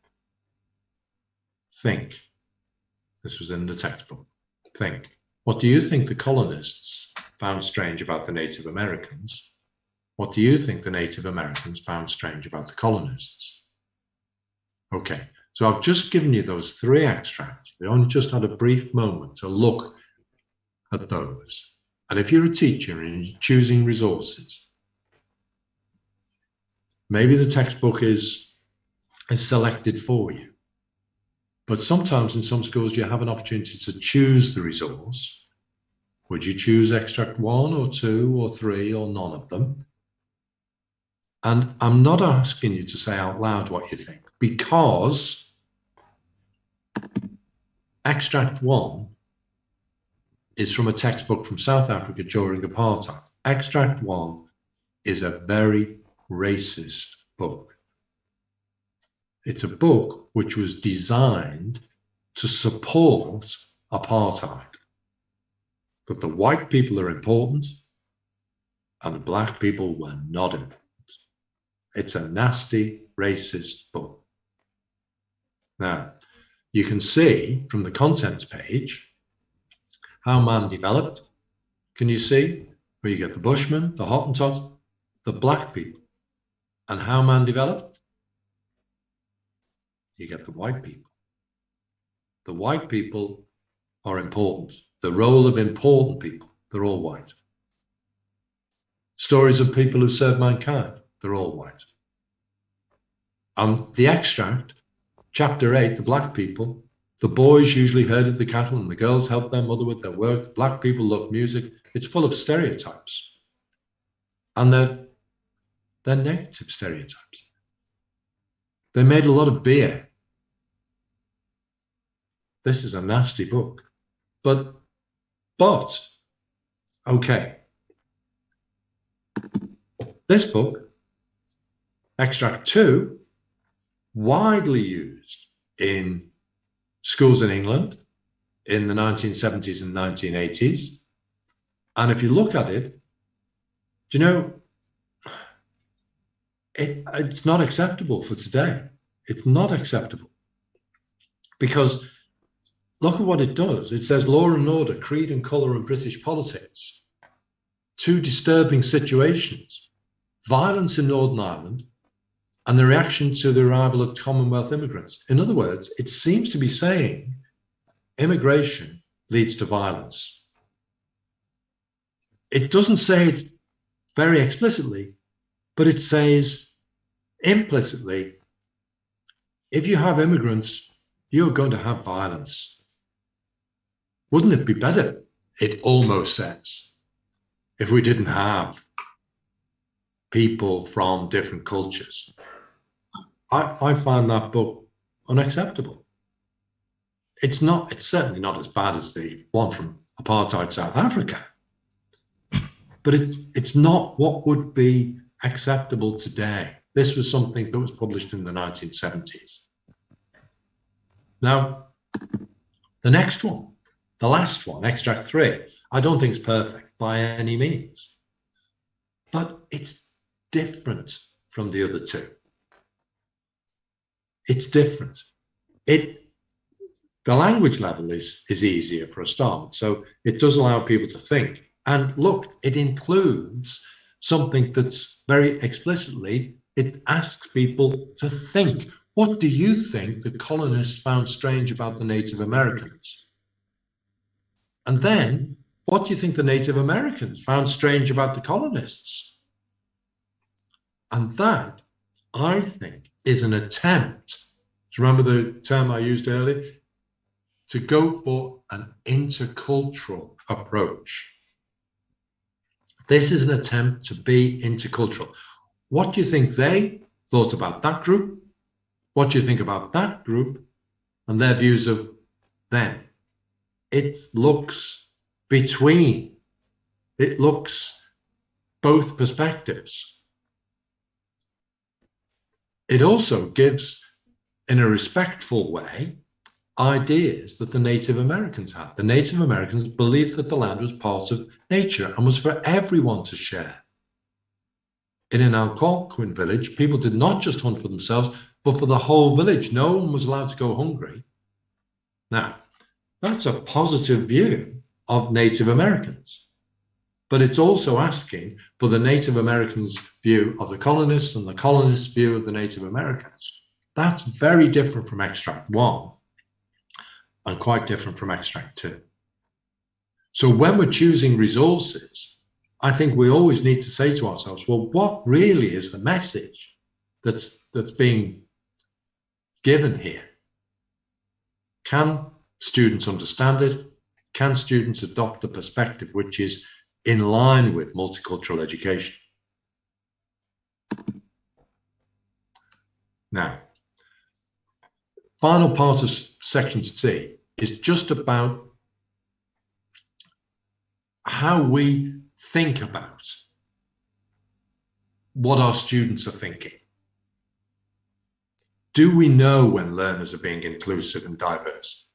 Think. This was in the textbook. Think. What do you think the colonists found strange about the Native Americans? What do you think the Native Americans found strange about the colonists? Okay, so I've just given you those 3 extracts. We only just had a brief moment to look at those. And if you're a teacher and you're choosing resources, maybe the textbook is selected for you. But sometimes in some schools you have an opportunity to choose the resource. Would you choose extract 1 or 2 or 3 or none of them? And I'm not asking you to say out loud what you think, because extract 1 is from a textbook from South Africa during apartheid. Extract 1 is a very racist book. It's a book which was designed to support apartheid, that the white people are important and the black people were not important. It's a nasty, racist book. Now, you can see from the contents page how man developed. Can you see where you get the Bushmen, the Hottentots, the black people, and how man developed? You get the white people. The white people are important. The role of important people, they're all white. Stories of people who served mankind, they're all white. And the extract, chapter 8, the black people, the boys usually herded the cattle and the girls helped their mother with their work. The black people loved music. It's full of stereotypes. And they're negative stereotypes. They made a lot of beer. This is a nasty book. But, okay. This book, extract 2, widely used in schools in England in the 1970s and 1980s. And if you look at it, do you know, it's not acceptable for today. It's not acceptable. Because look at what it does. It says law and order, creed and colour and British politics. 2 disturbing situations. Violence in Northern Ireland and the reaction to the arrival of Commonwealth immigrants. In other words, it seems to be saying immigration leads to violence. It doesn't say it very explicitly, but it says implicitly, if you have immigrants, you're going to have violence. Wouldn't it be better, it almost says, if we didn't have people from different cultures? I find that book unacceptable. It's certainly not as bad as the one from apartheid South Africa, but it's not what would be acceptable today. This was something that was published in the 1970s. Now, the next one, the last one, extract 3, I don't think it's perfect by any means, but it's different from the other 2. It's different. The language level is easier for a start, so it does allow people to think. And look, it includes something that's very explicitly, it asks people to think. What do you think the colonists found strange about the Native Americans? And then, what do you think the Native Americans found strange about the colonists? And that, I think, is an attempt, do you remember the term I used earlier? To go for an intercultural approach. This is an attempt to be intercultural. What do you think they thought about that group? What do you think about that group and their views of them? It looks between. It looks both perspectives. It also gives, in a respectful way, ideas that the Native Americans had. The Native Americans believed that the land was part of nature and was for everyone to share. In an Algonquin village, people did not just hunt for themselves, but for the whole village. No one was allowed to go hungry. Now, that's a positive view of Native Americans. But it's also asking for the Native Americans' view of the colonists and the colonists' view of the Native Americans. That's very different from extract 1 and quite different from extract 2. So when we're choosing resources, I think we always need to say to ourselves, well, what really is the message that's being given here? Can students understand it? Can students adopt a perspective which is in line with multicultural education? Now, final part of section C is just about how we think about what our students are thinking. Do we know when learners are being inclusive and diverse?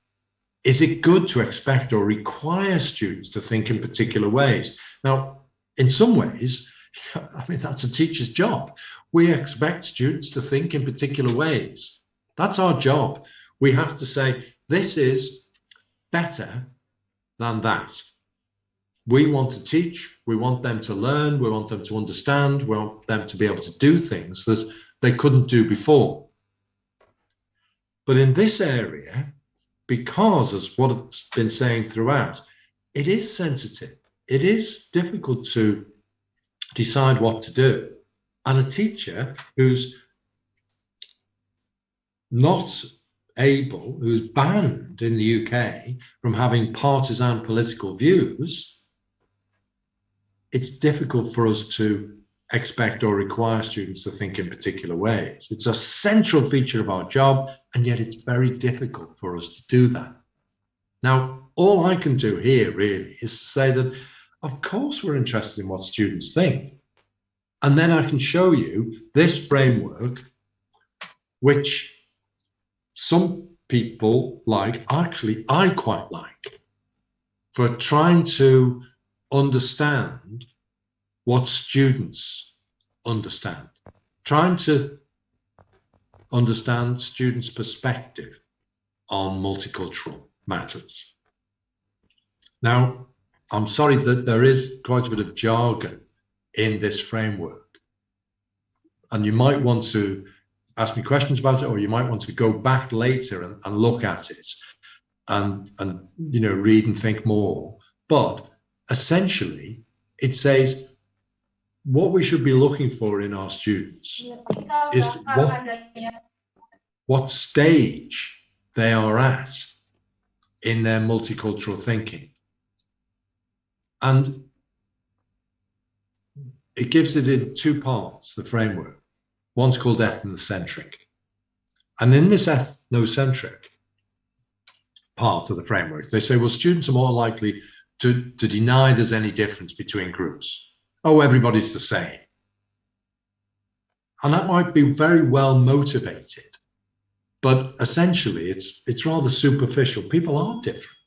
Is it good to expect or require students to think in particular ways? Now, in some ways, I mean, that's a teacher's job. We expect students to think in particular ways. That's our job. We have to say, this is better than that. We want to teach, we want them to learn, we want them to understand, we want them to be able to do things that they couldn't do before. But in this area, because, as what I've been saying throughout, it is sensitive. It is difficult to decide what to do. And a teacher who's not able, who's banned in the UK from having partisan political views, it's difficult for us to expect or require students to think in particular ways. It's a central feature of our job, and yet it's very difficult for us to do that. Now, all I can do here really is to say that, of course, we're interested in what students think. And then I can show you this framework, which some people like, actually, I quite like, for trying to understand what students understand, trying to understand students' perspective on multicultural matters. Now, I'm sorry that there is quite a bit of jargon in this framework, and you might want to ask me questions about it, or you might want to go back later and look at it and you know, read and think more. But essentially, it says what we should be looking for in our students is what stage they are at in their multicultural thinking. And it gives it in two parts, the framework. One's called ethnocentric. And in this ethnocentric part of the framework, they say, well, students are more likely to deny there's any difference between groups. Oh, everybody's the same. And that might be very well motivated, but essentially it's rather superficial. People are different.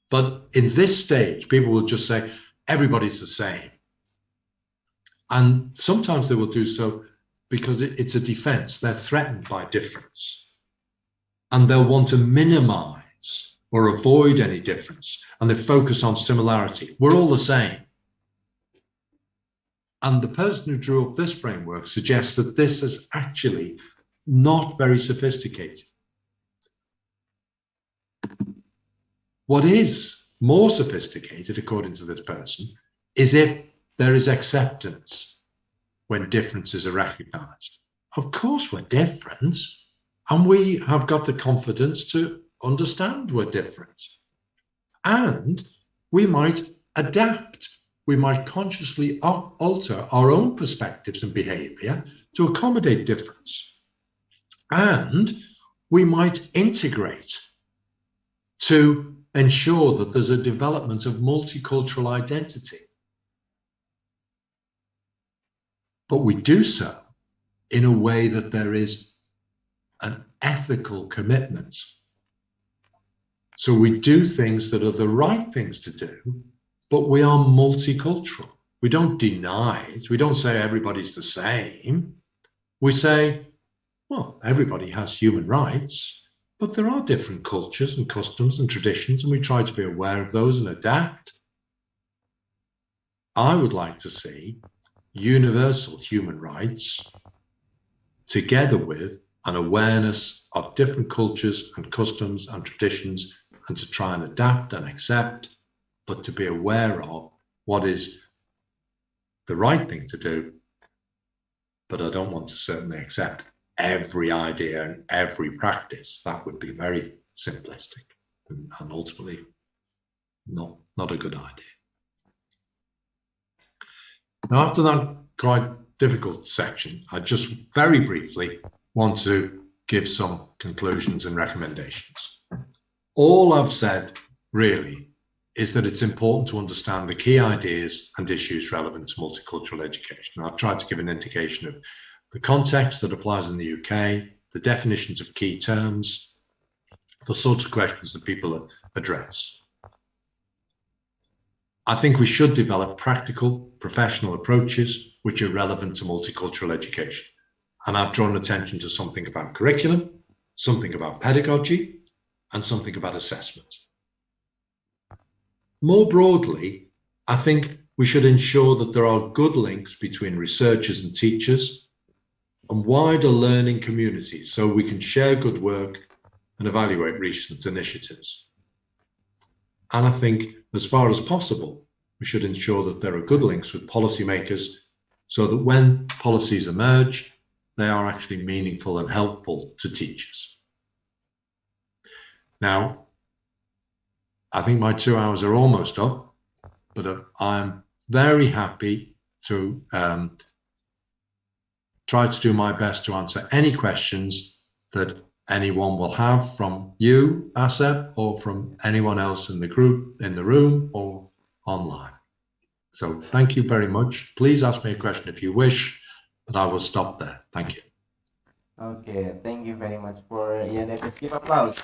But in this stage, people will just say, everybody's the same. And sometimes they will do so because it's a defense. They're threatened by difference. And they'll want to minimize or avoid any difference. And they focus on similarity. We're all the same. And the person who drew up this framework suggests that this is actually not very sophisticated. What is more sophisticated, according to this person, is if there is acceptance when differences are recognized. Of course, we're different, and we have got the confidence to understand we're different. And we might adapt. We might consciously alter our own perspectives and behavior to accommodate difference. And we might integrate to ensure that there's a development of multicultural identity. But we do so in a way that there is an ethical commitment. So we do things that are the right things to do, but we are multicultural. We don't deny it. We don't say everybody's the same. We say, well, everybody has human rights, but there are different cultures and customs and traditions, and we try to be aware of those and adapt. I would like to see universal human rights together with an awareness of different cultures and customs and traditions, and to try and adapt and accept, but to be aware of what is the right thing to do. But I don't want to certainly accept every idea and every practice. That would be very simplistic and ultimately not a good idea. Now, after that quite difficult section, I just very briefly want to give some conclusions and recommendations. All I've said really is that it's important to understand the key ideas and issues relevant to multicultural education. And I've tried to give an indication of the context that applies in the UK, the definitions of key terms, the sorts of questions that people address. I think we should develop practical, professional approaches which are relevant to multicultural education. And I've drawn attention to something about curriculum, something about pedagogy, and something about assessment. More broadly, I think we should ensure that there are good links between researchers and teachers and wider learning communities so we can share good work and evaluate recent initiatives. And I think, as far as possible, we should ensure that there are good links with policymakers so that when policies emerge, they are actually meaningful and helpful to teachers. Now, I think my 2 hours are almost up, but I'm very happy to try to do my best to answer any questions that anyone will have from you, Asep, or from anyone else in the group, in the room, or online. So thank you very much. Please ask me a question if you wish, but I will stop there. Thank you. Okay, thank you very much for Davies. Give applause.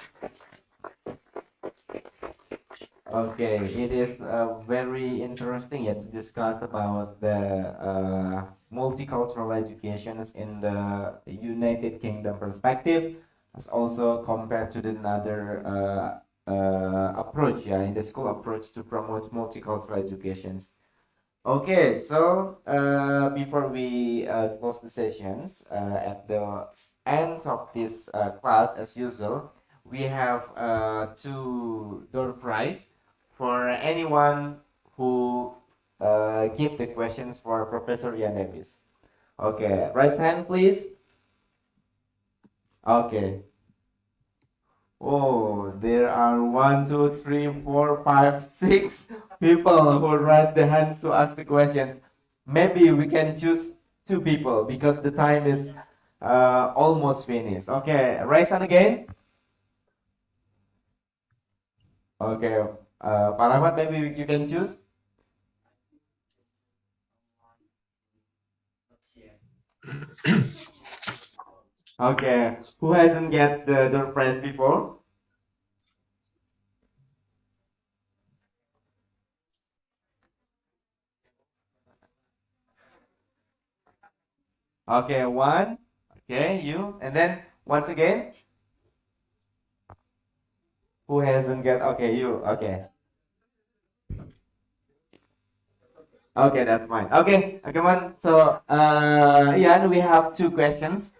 Okay, it is very interesting to discuss about the multicultural educations in the United Kingdom perspective, as also compared to another approach, in the school approach to promote multicultural educations. Okay, so before we close the sessions, at the end of this class, as usual, we have two door prize for anyone who give the questions for Professor Ian Davies. Okay, raise hand, please. Okay. Oh, there are 1, 2, 3, 4, 5, 6 people who raise their hands to ask the questions. Maybe we can choose 2 people because the time is almost finished. Okay, raise hand again. Okay, Pak Rahmat, maybe you can choose. Okay, who hasn't get the door prize before? Okay, 1. Okay, you. And then once again. Who hasn't get? Okay, you. Okay. Okay, that's fine. Okay, come on. So, Ian, we have 2 questions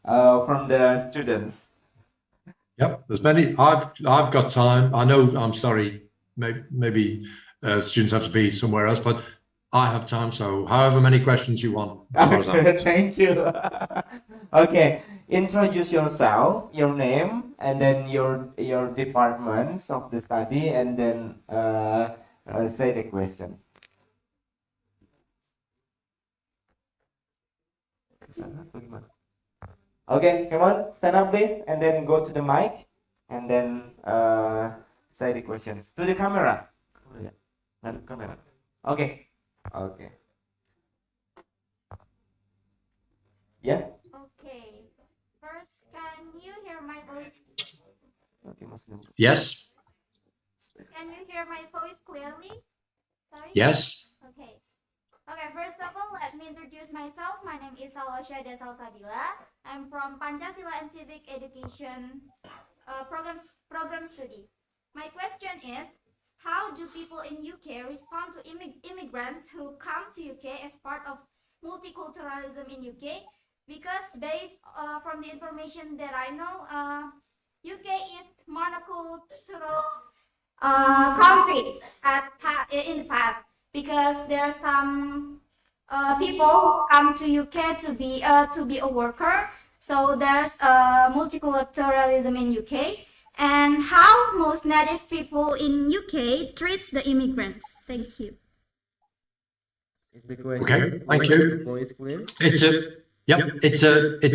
from the students. Yep, there's many. I've got time. I know. I'm sorry. Maybe students have to be somewhere else, but I have time. So, however many questions you want. Okay, thank you. Okay, introduce yourself, your name, and then your departments of the study, and then say the question. Okay, come on, stand up please, and then go to the mic, and then say the questions to the camera. Camera. Okay. Okay. Yeah. Okay. First, can you hear my voice? Okay, yes. Can you hear my voice clearly? Sorry. Yes. Okay. Okay, first of all, let me introduce myself. My name is Salosha Desalsabila. I'm from Pancasila and Civic Education program study. My question is, how do people in UK respond to immigrants who come to UK as part of multiculturalism in UK? Because based from the information that I know, UK is monocultural country in the past. Because there are some people who come to UK to be a worker, so there's multiculturalism in UK, and how most native people in UK treats the immigrants. Thank you. Okay, thank you. It's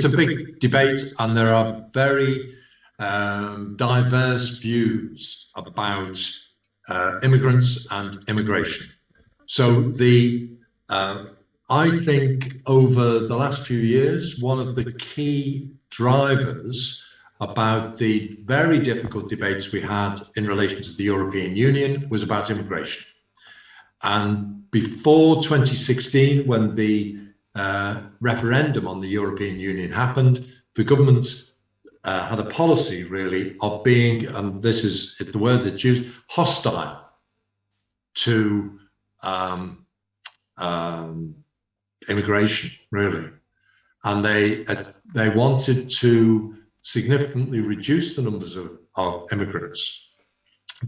a big debate, and there are very diverse views about immigrants and immigration. So I think over the last few years, one of the key drivers about the very difficult debates we had in relation to the European Union was about immigration. And before 2016, when the referendum on the European Union happened, the government had a policy really of being, and this is the word that's used, hostile to immigration, really. And they wanted to significantly reduce the numbers of immigrants.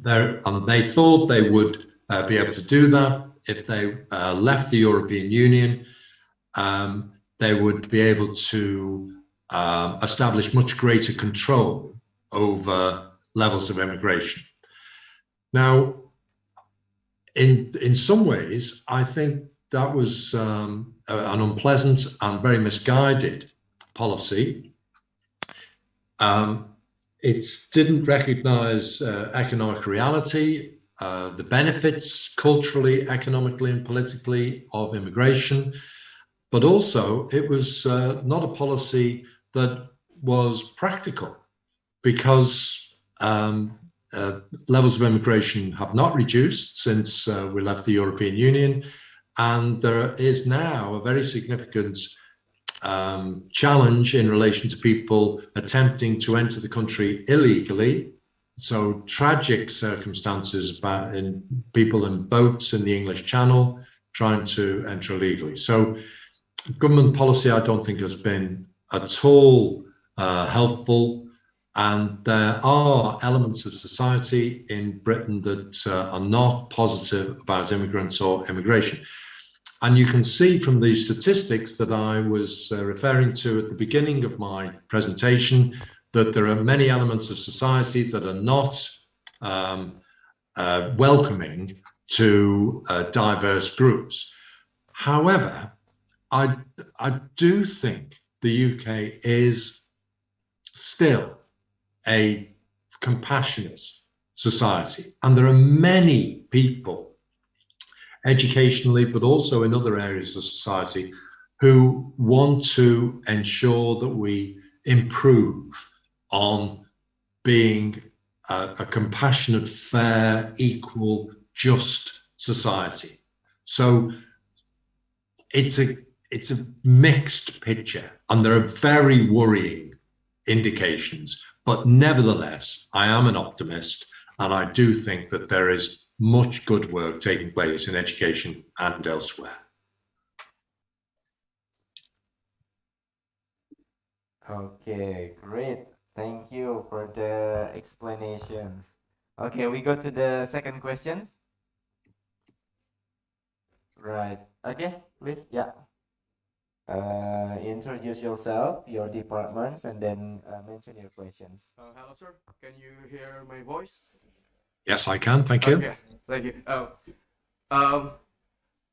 And they thought they would be able to do that if they left the European Union. They would be able to establish much greater control over levels of immigration. Now, in some ways, I think that was an unpleasant and very misguided policy. It didn't recognize economic reality, the benefits culturally, economically, and politically of immigration, but also it was not a policy that was practical, because levels of immigration have not reduced since we left the European Union, and there is now a very significant challenge in relation to people attempting to enter the country illegally. So tragic circumstances about people in boats in the English Channel trying to enter illegally. So government policy, I don't think, has been at all helpful. And there are elements of society in Britain that are not positive about immigrants or immigration. And you can see from the statistics that I was referring to at the beginning of my presentation that there are many elements of society that are not welcoming to diverse groups. However, I do think the UK is still a compassionate society, and there are many people educationally, but also in other areas of society, who want to ensure that we improve on being a compassionate, fair, equal, just society. So it's a mixed picture, and there are very worrying indications, but nevertheless, I am an optimist, and I do think that there is much good work taking place in education and elsewhere. Okay, great. Thank you for the explanations. Okay, we go to the second question. Right. Okay, please. Yeah. Introduce yourself, your departments, and then mention your questions. Hello, sir. Can you hear my voice? Yes, I can. Thank you. Okay, thank you.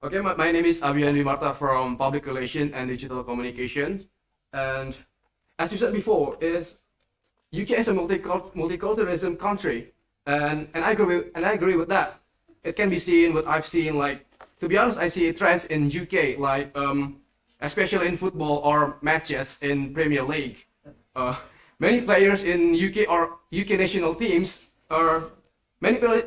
Okay, my name is Abian Wimarta from Public Relations and Digital Communication. And as you said before, UK is a multiculturalism country, and I agree with that. It can be seen what I've seen. Like, to be honest, I see trends in UK, like especially in football or matches in Premier League. Many players in UK or UK national teams many people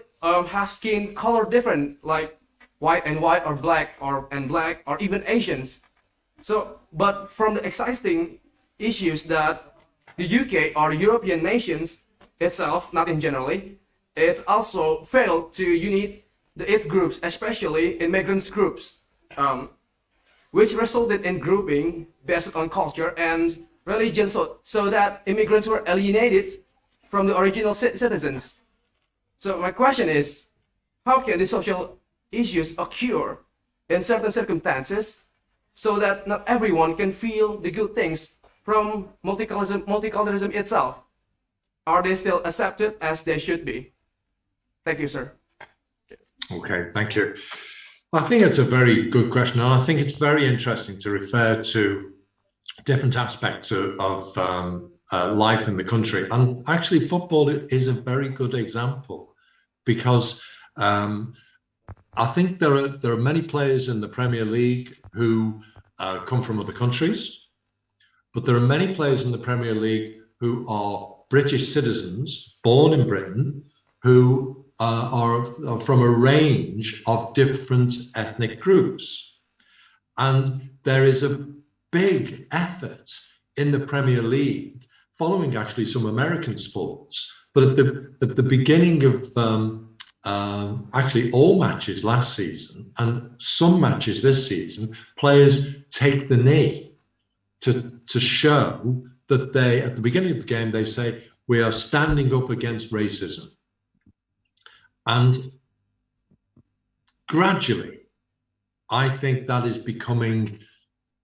have skin color different, like white and white, or black and black, or even Asians. So, but from the existing issues that the UK or European nations itself, not in generally, it's also failed to unite the ethnic groups, especially immigrants groups, which resulted in grouping based on culture and religion, so that immigrants were alienated from the original citizens. So my question is, how can the social issues occur in certain circumstances so that not everyone can feel the good things from multiculturalism itself? Are they still accepted as they should be? Thank you, sir. Okay, thank you. I think it's a very good question, and I think it's very interesting to refer to different aspects of life in the country. And actually, football is a very good example, because I think there are many players in the Premier League who come from other countries, but there are many players in the Premier League who are British citizens born in Britain who are from a range of different ethnic groups. And there is a big effort in the Premier League, following actually some American sports, but at the beginning of actually all matches last season and some matches this season, players take the knee to show that they, at the beginning of the game, they say, we are standing up against racism. And gradually, I think that is becoming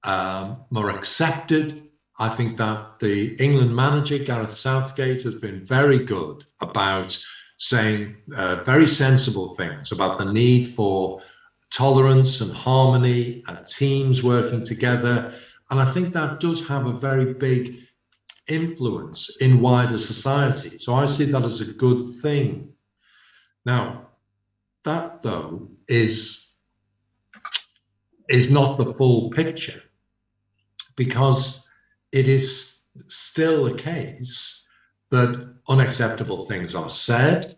more accepted. I think that the England manager, Gareth Southgate, has been very good about saying very sensible things about the need for tolerance and harmony and teams working together. And I think that does have a very big influence in wider society. So I see that as a good thing. Now, that though is not the full picture, because it is still a case that unacceptable things are said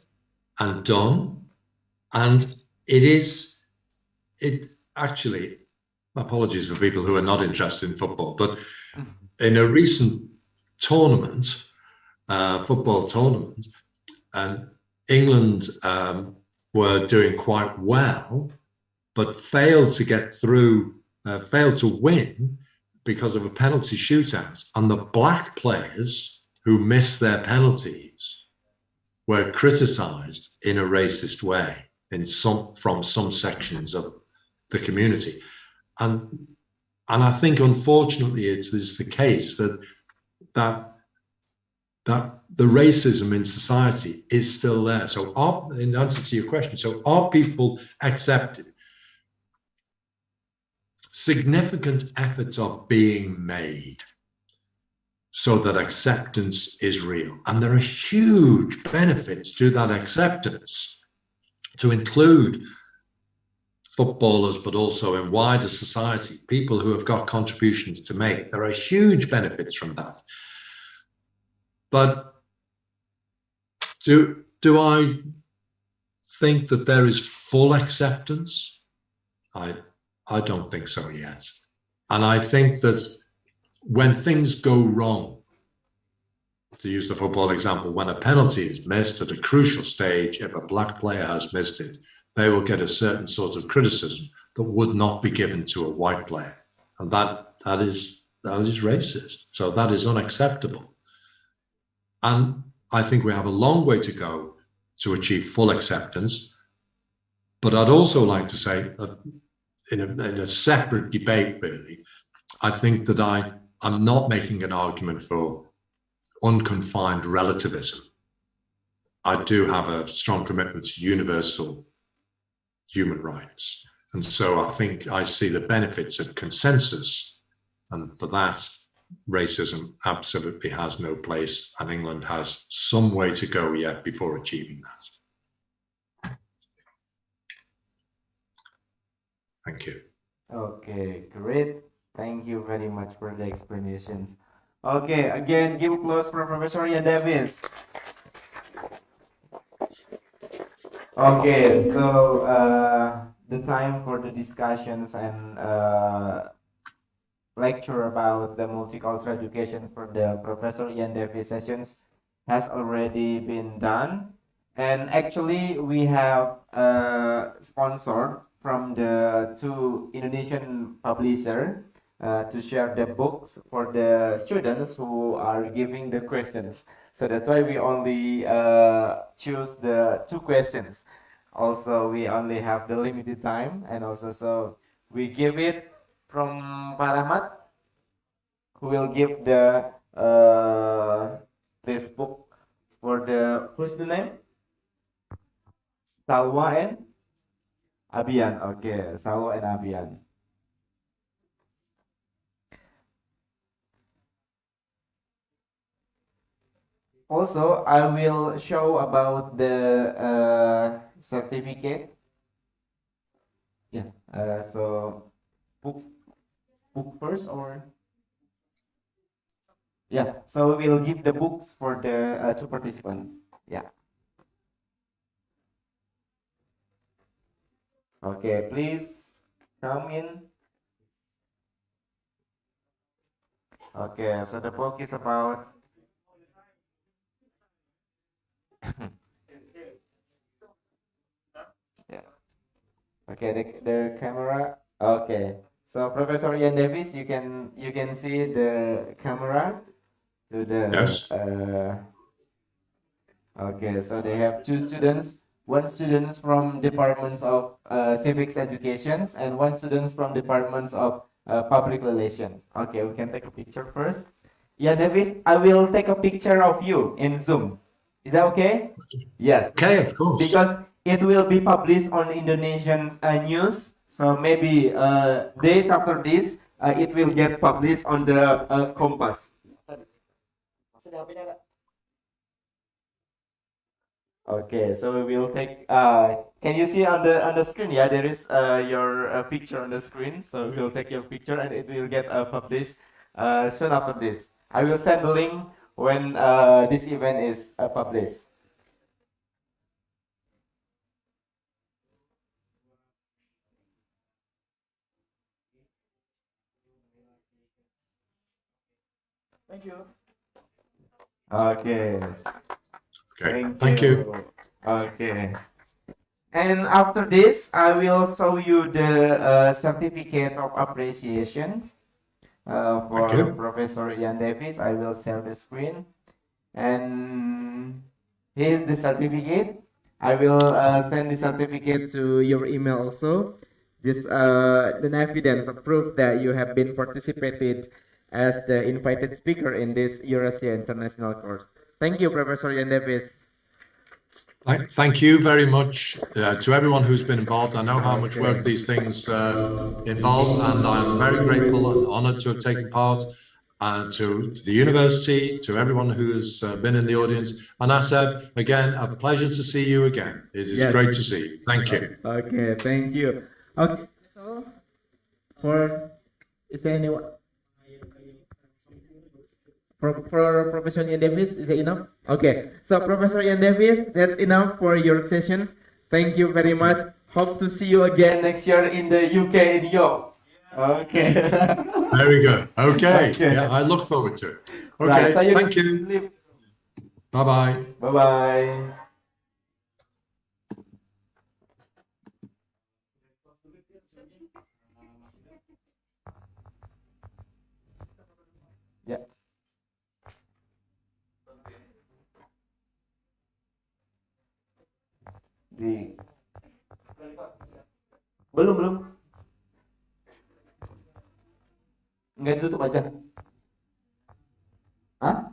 and done, and it actually, apologies for people who are not interested in football, but in a recent tournament, football tournament, and England were doing quite well, but failed to get through, failed to win because of a penalty shootout. And the black players who missed their penalties were criticised in a racist way from some sections of the community. And I think, unfortunately, it is the case that the racism in society is still there. So, in answer to your question, so are people accepted? Significant efforts are being made so that acceptance is real. And there are huge benefits to that acceptance, to include footballers, but also in wider society, people who have got contributions to make. There are huge benefits from that. But do I think that there is full acceptance? I don't think so yet. And I think that when things go wrong, to use the football example, when a penalty is missed at a crucial stage, if a black player has missed it, they will get a certain sort of criticism that would not be given to a white player. And that is racist. So that is unacceptable. And I think we have a long way to go to achieve full acceptance. But I'd also like to say, in a separate debate, really, I think that I'm not making an argument for unconfined relativism. I do have a strong commitment to universal human rights. And so I think I see the benefits of consensus. And for that, racism absolutely has no place, and England has some way to go yet before achieving that. Thank you. Okay, great. Thank you very much for the explanations. Okay, again, give applause for Professor Ian Davies. Okay, so the time for the discussions and lecture about the multicultural education for the Professor Ian Davies sessions has already been done. And actually, we have sponsored from the two Indonesian publishers to share the books for the students who are giving the questions. So that's why we only choose the 2 questions. Also, we only have the limited time, and also so we give it from Paramat, who will give the this book for the, who's the name? Salwa and Abian. Okay, Salwa and Abian. Also, I will show about the certificate. Yeah. So book first or yeah. So we'll give the books for the two participants. Yeah. Okay. Please come in. Okay. So the book is about. Yeah. Okay, the camera. Okay. So Professor Ian Davies, you can see the camera to the Yes. okay, so they have two students, one student from departments of civics educations and one student from departments of public relations. Okay, we can take a picture first. Yeah, Davis, I will take a picture of you in Zoom. Is that okay? Yes, Okay, of course. because it will be published on Indonesian news. So maybe days after this, it will get published on the Kompas. Okay, so we will take. Can you see on the screen? Yeah, there is your picture on the screen. So we will take your picture and it will get published soon after this. I will send the link when this event is published. Thank you. Okay. Okay, thank you. Okay. And after this, I will show you the certificate of appreciation for Thank you. Professor Ian Davis. I will share the screen. And here's the certificate. I will send the certificate to your email also. This an evidence of proof that you have been participated as the invited speaker in this Eurasia International course. Thank you, Professor Ian Davis. Thank you very much to everyone who's been involved. I know how much work these things involve, and I'm very grateful and honoured to have taken part. To the university, to everyone who has been in the audience, and Aseb, again, a pleasure to see you again. It is great to see you. Thank you. Okay, thank you. Okay, so for is there anyone? For Professor Ian Davis, is it enough? Okay, so Professor Ian Davis, that's enough for your sessions. Thank you very much. Hope to see you again next year in the UK in York. Okay. Very good. Okay. Okay. Yeah, I look forward to it. Okay. Right, so Thank you. Bye bye. Bye bye. Ya. Di belum. Enggak ditutup aja. Hah?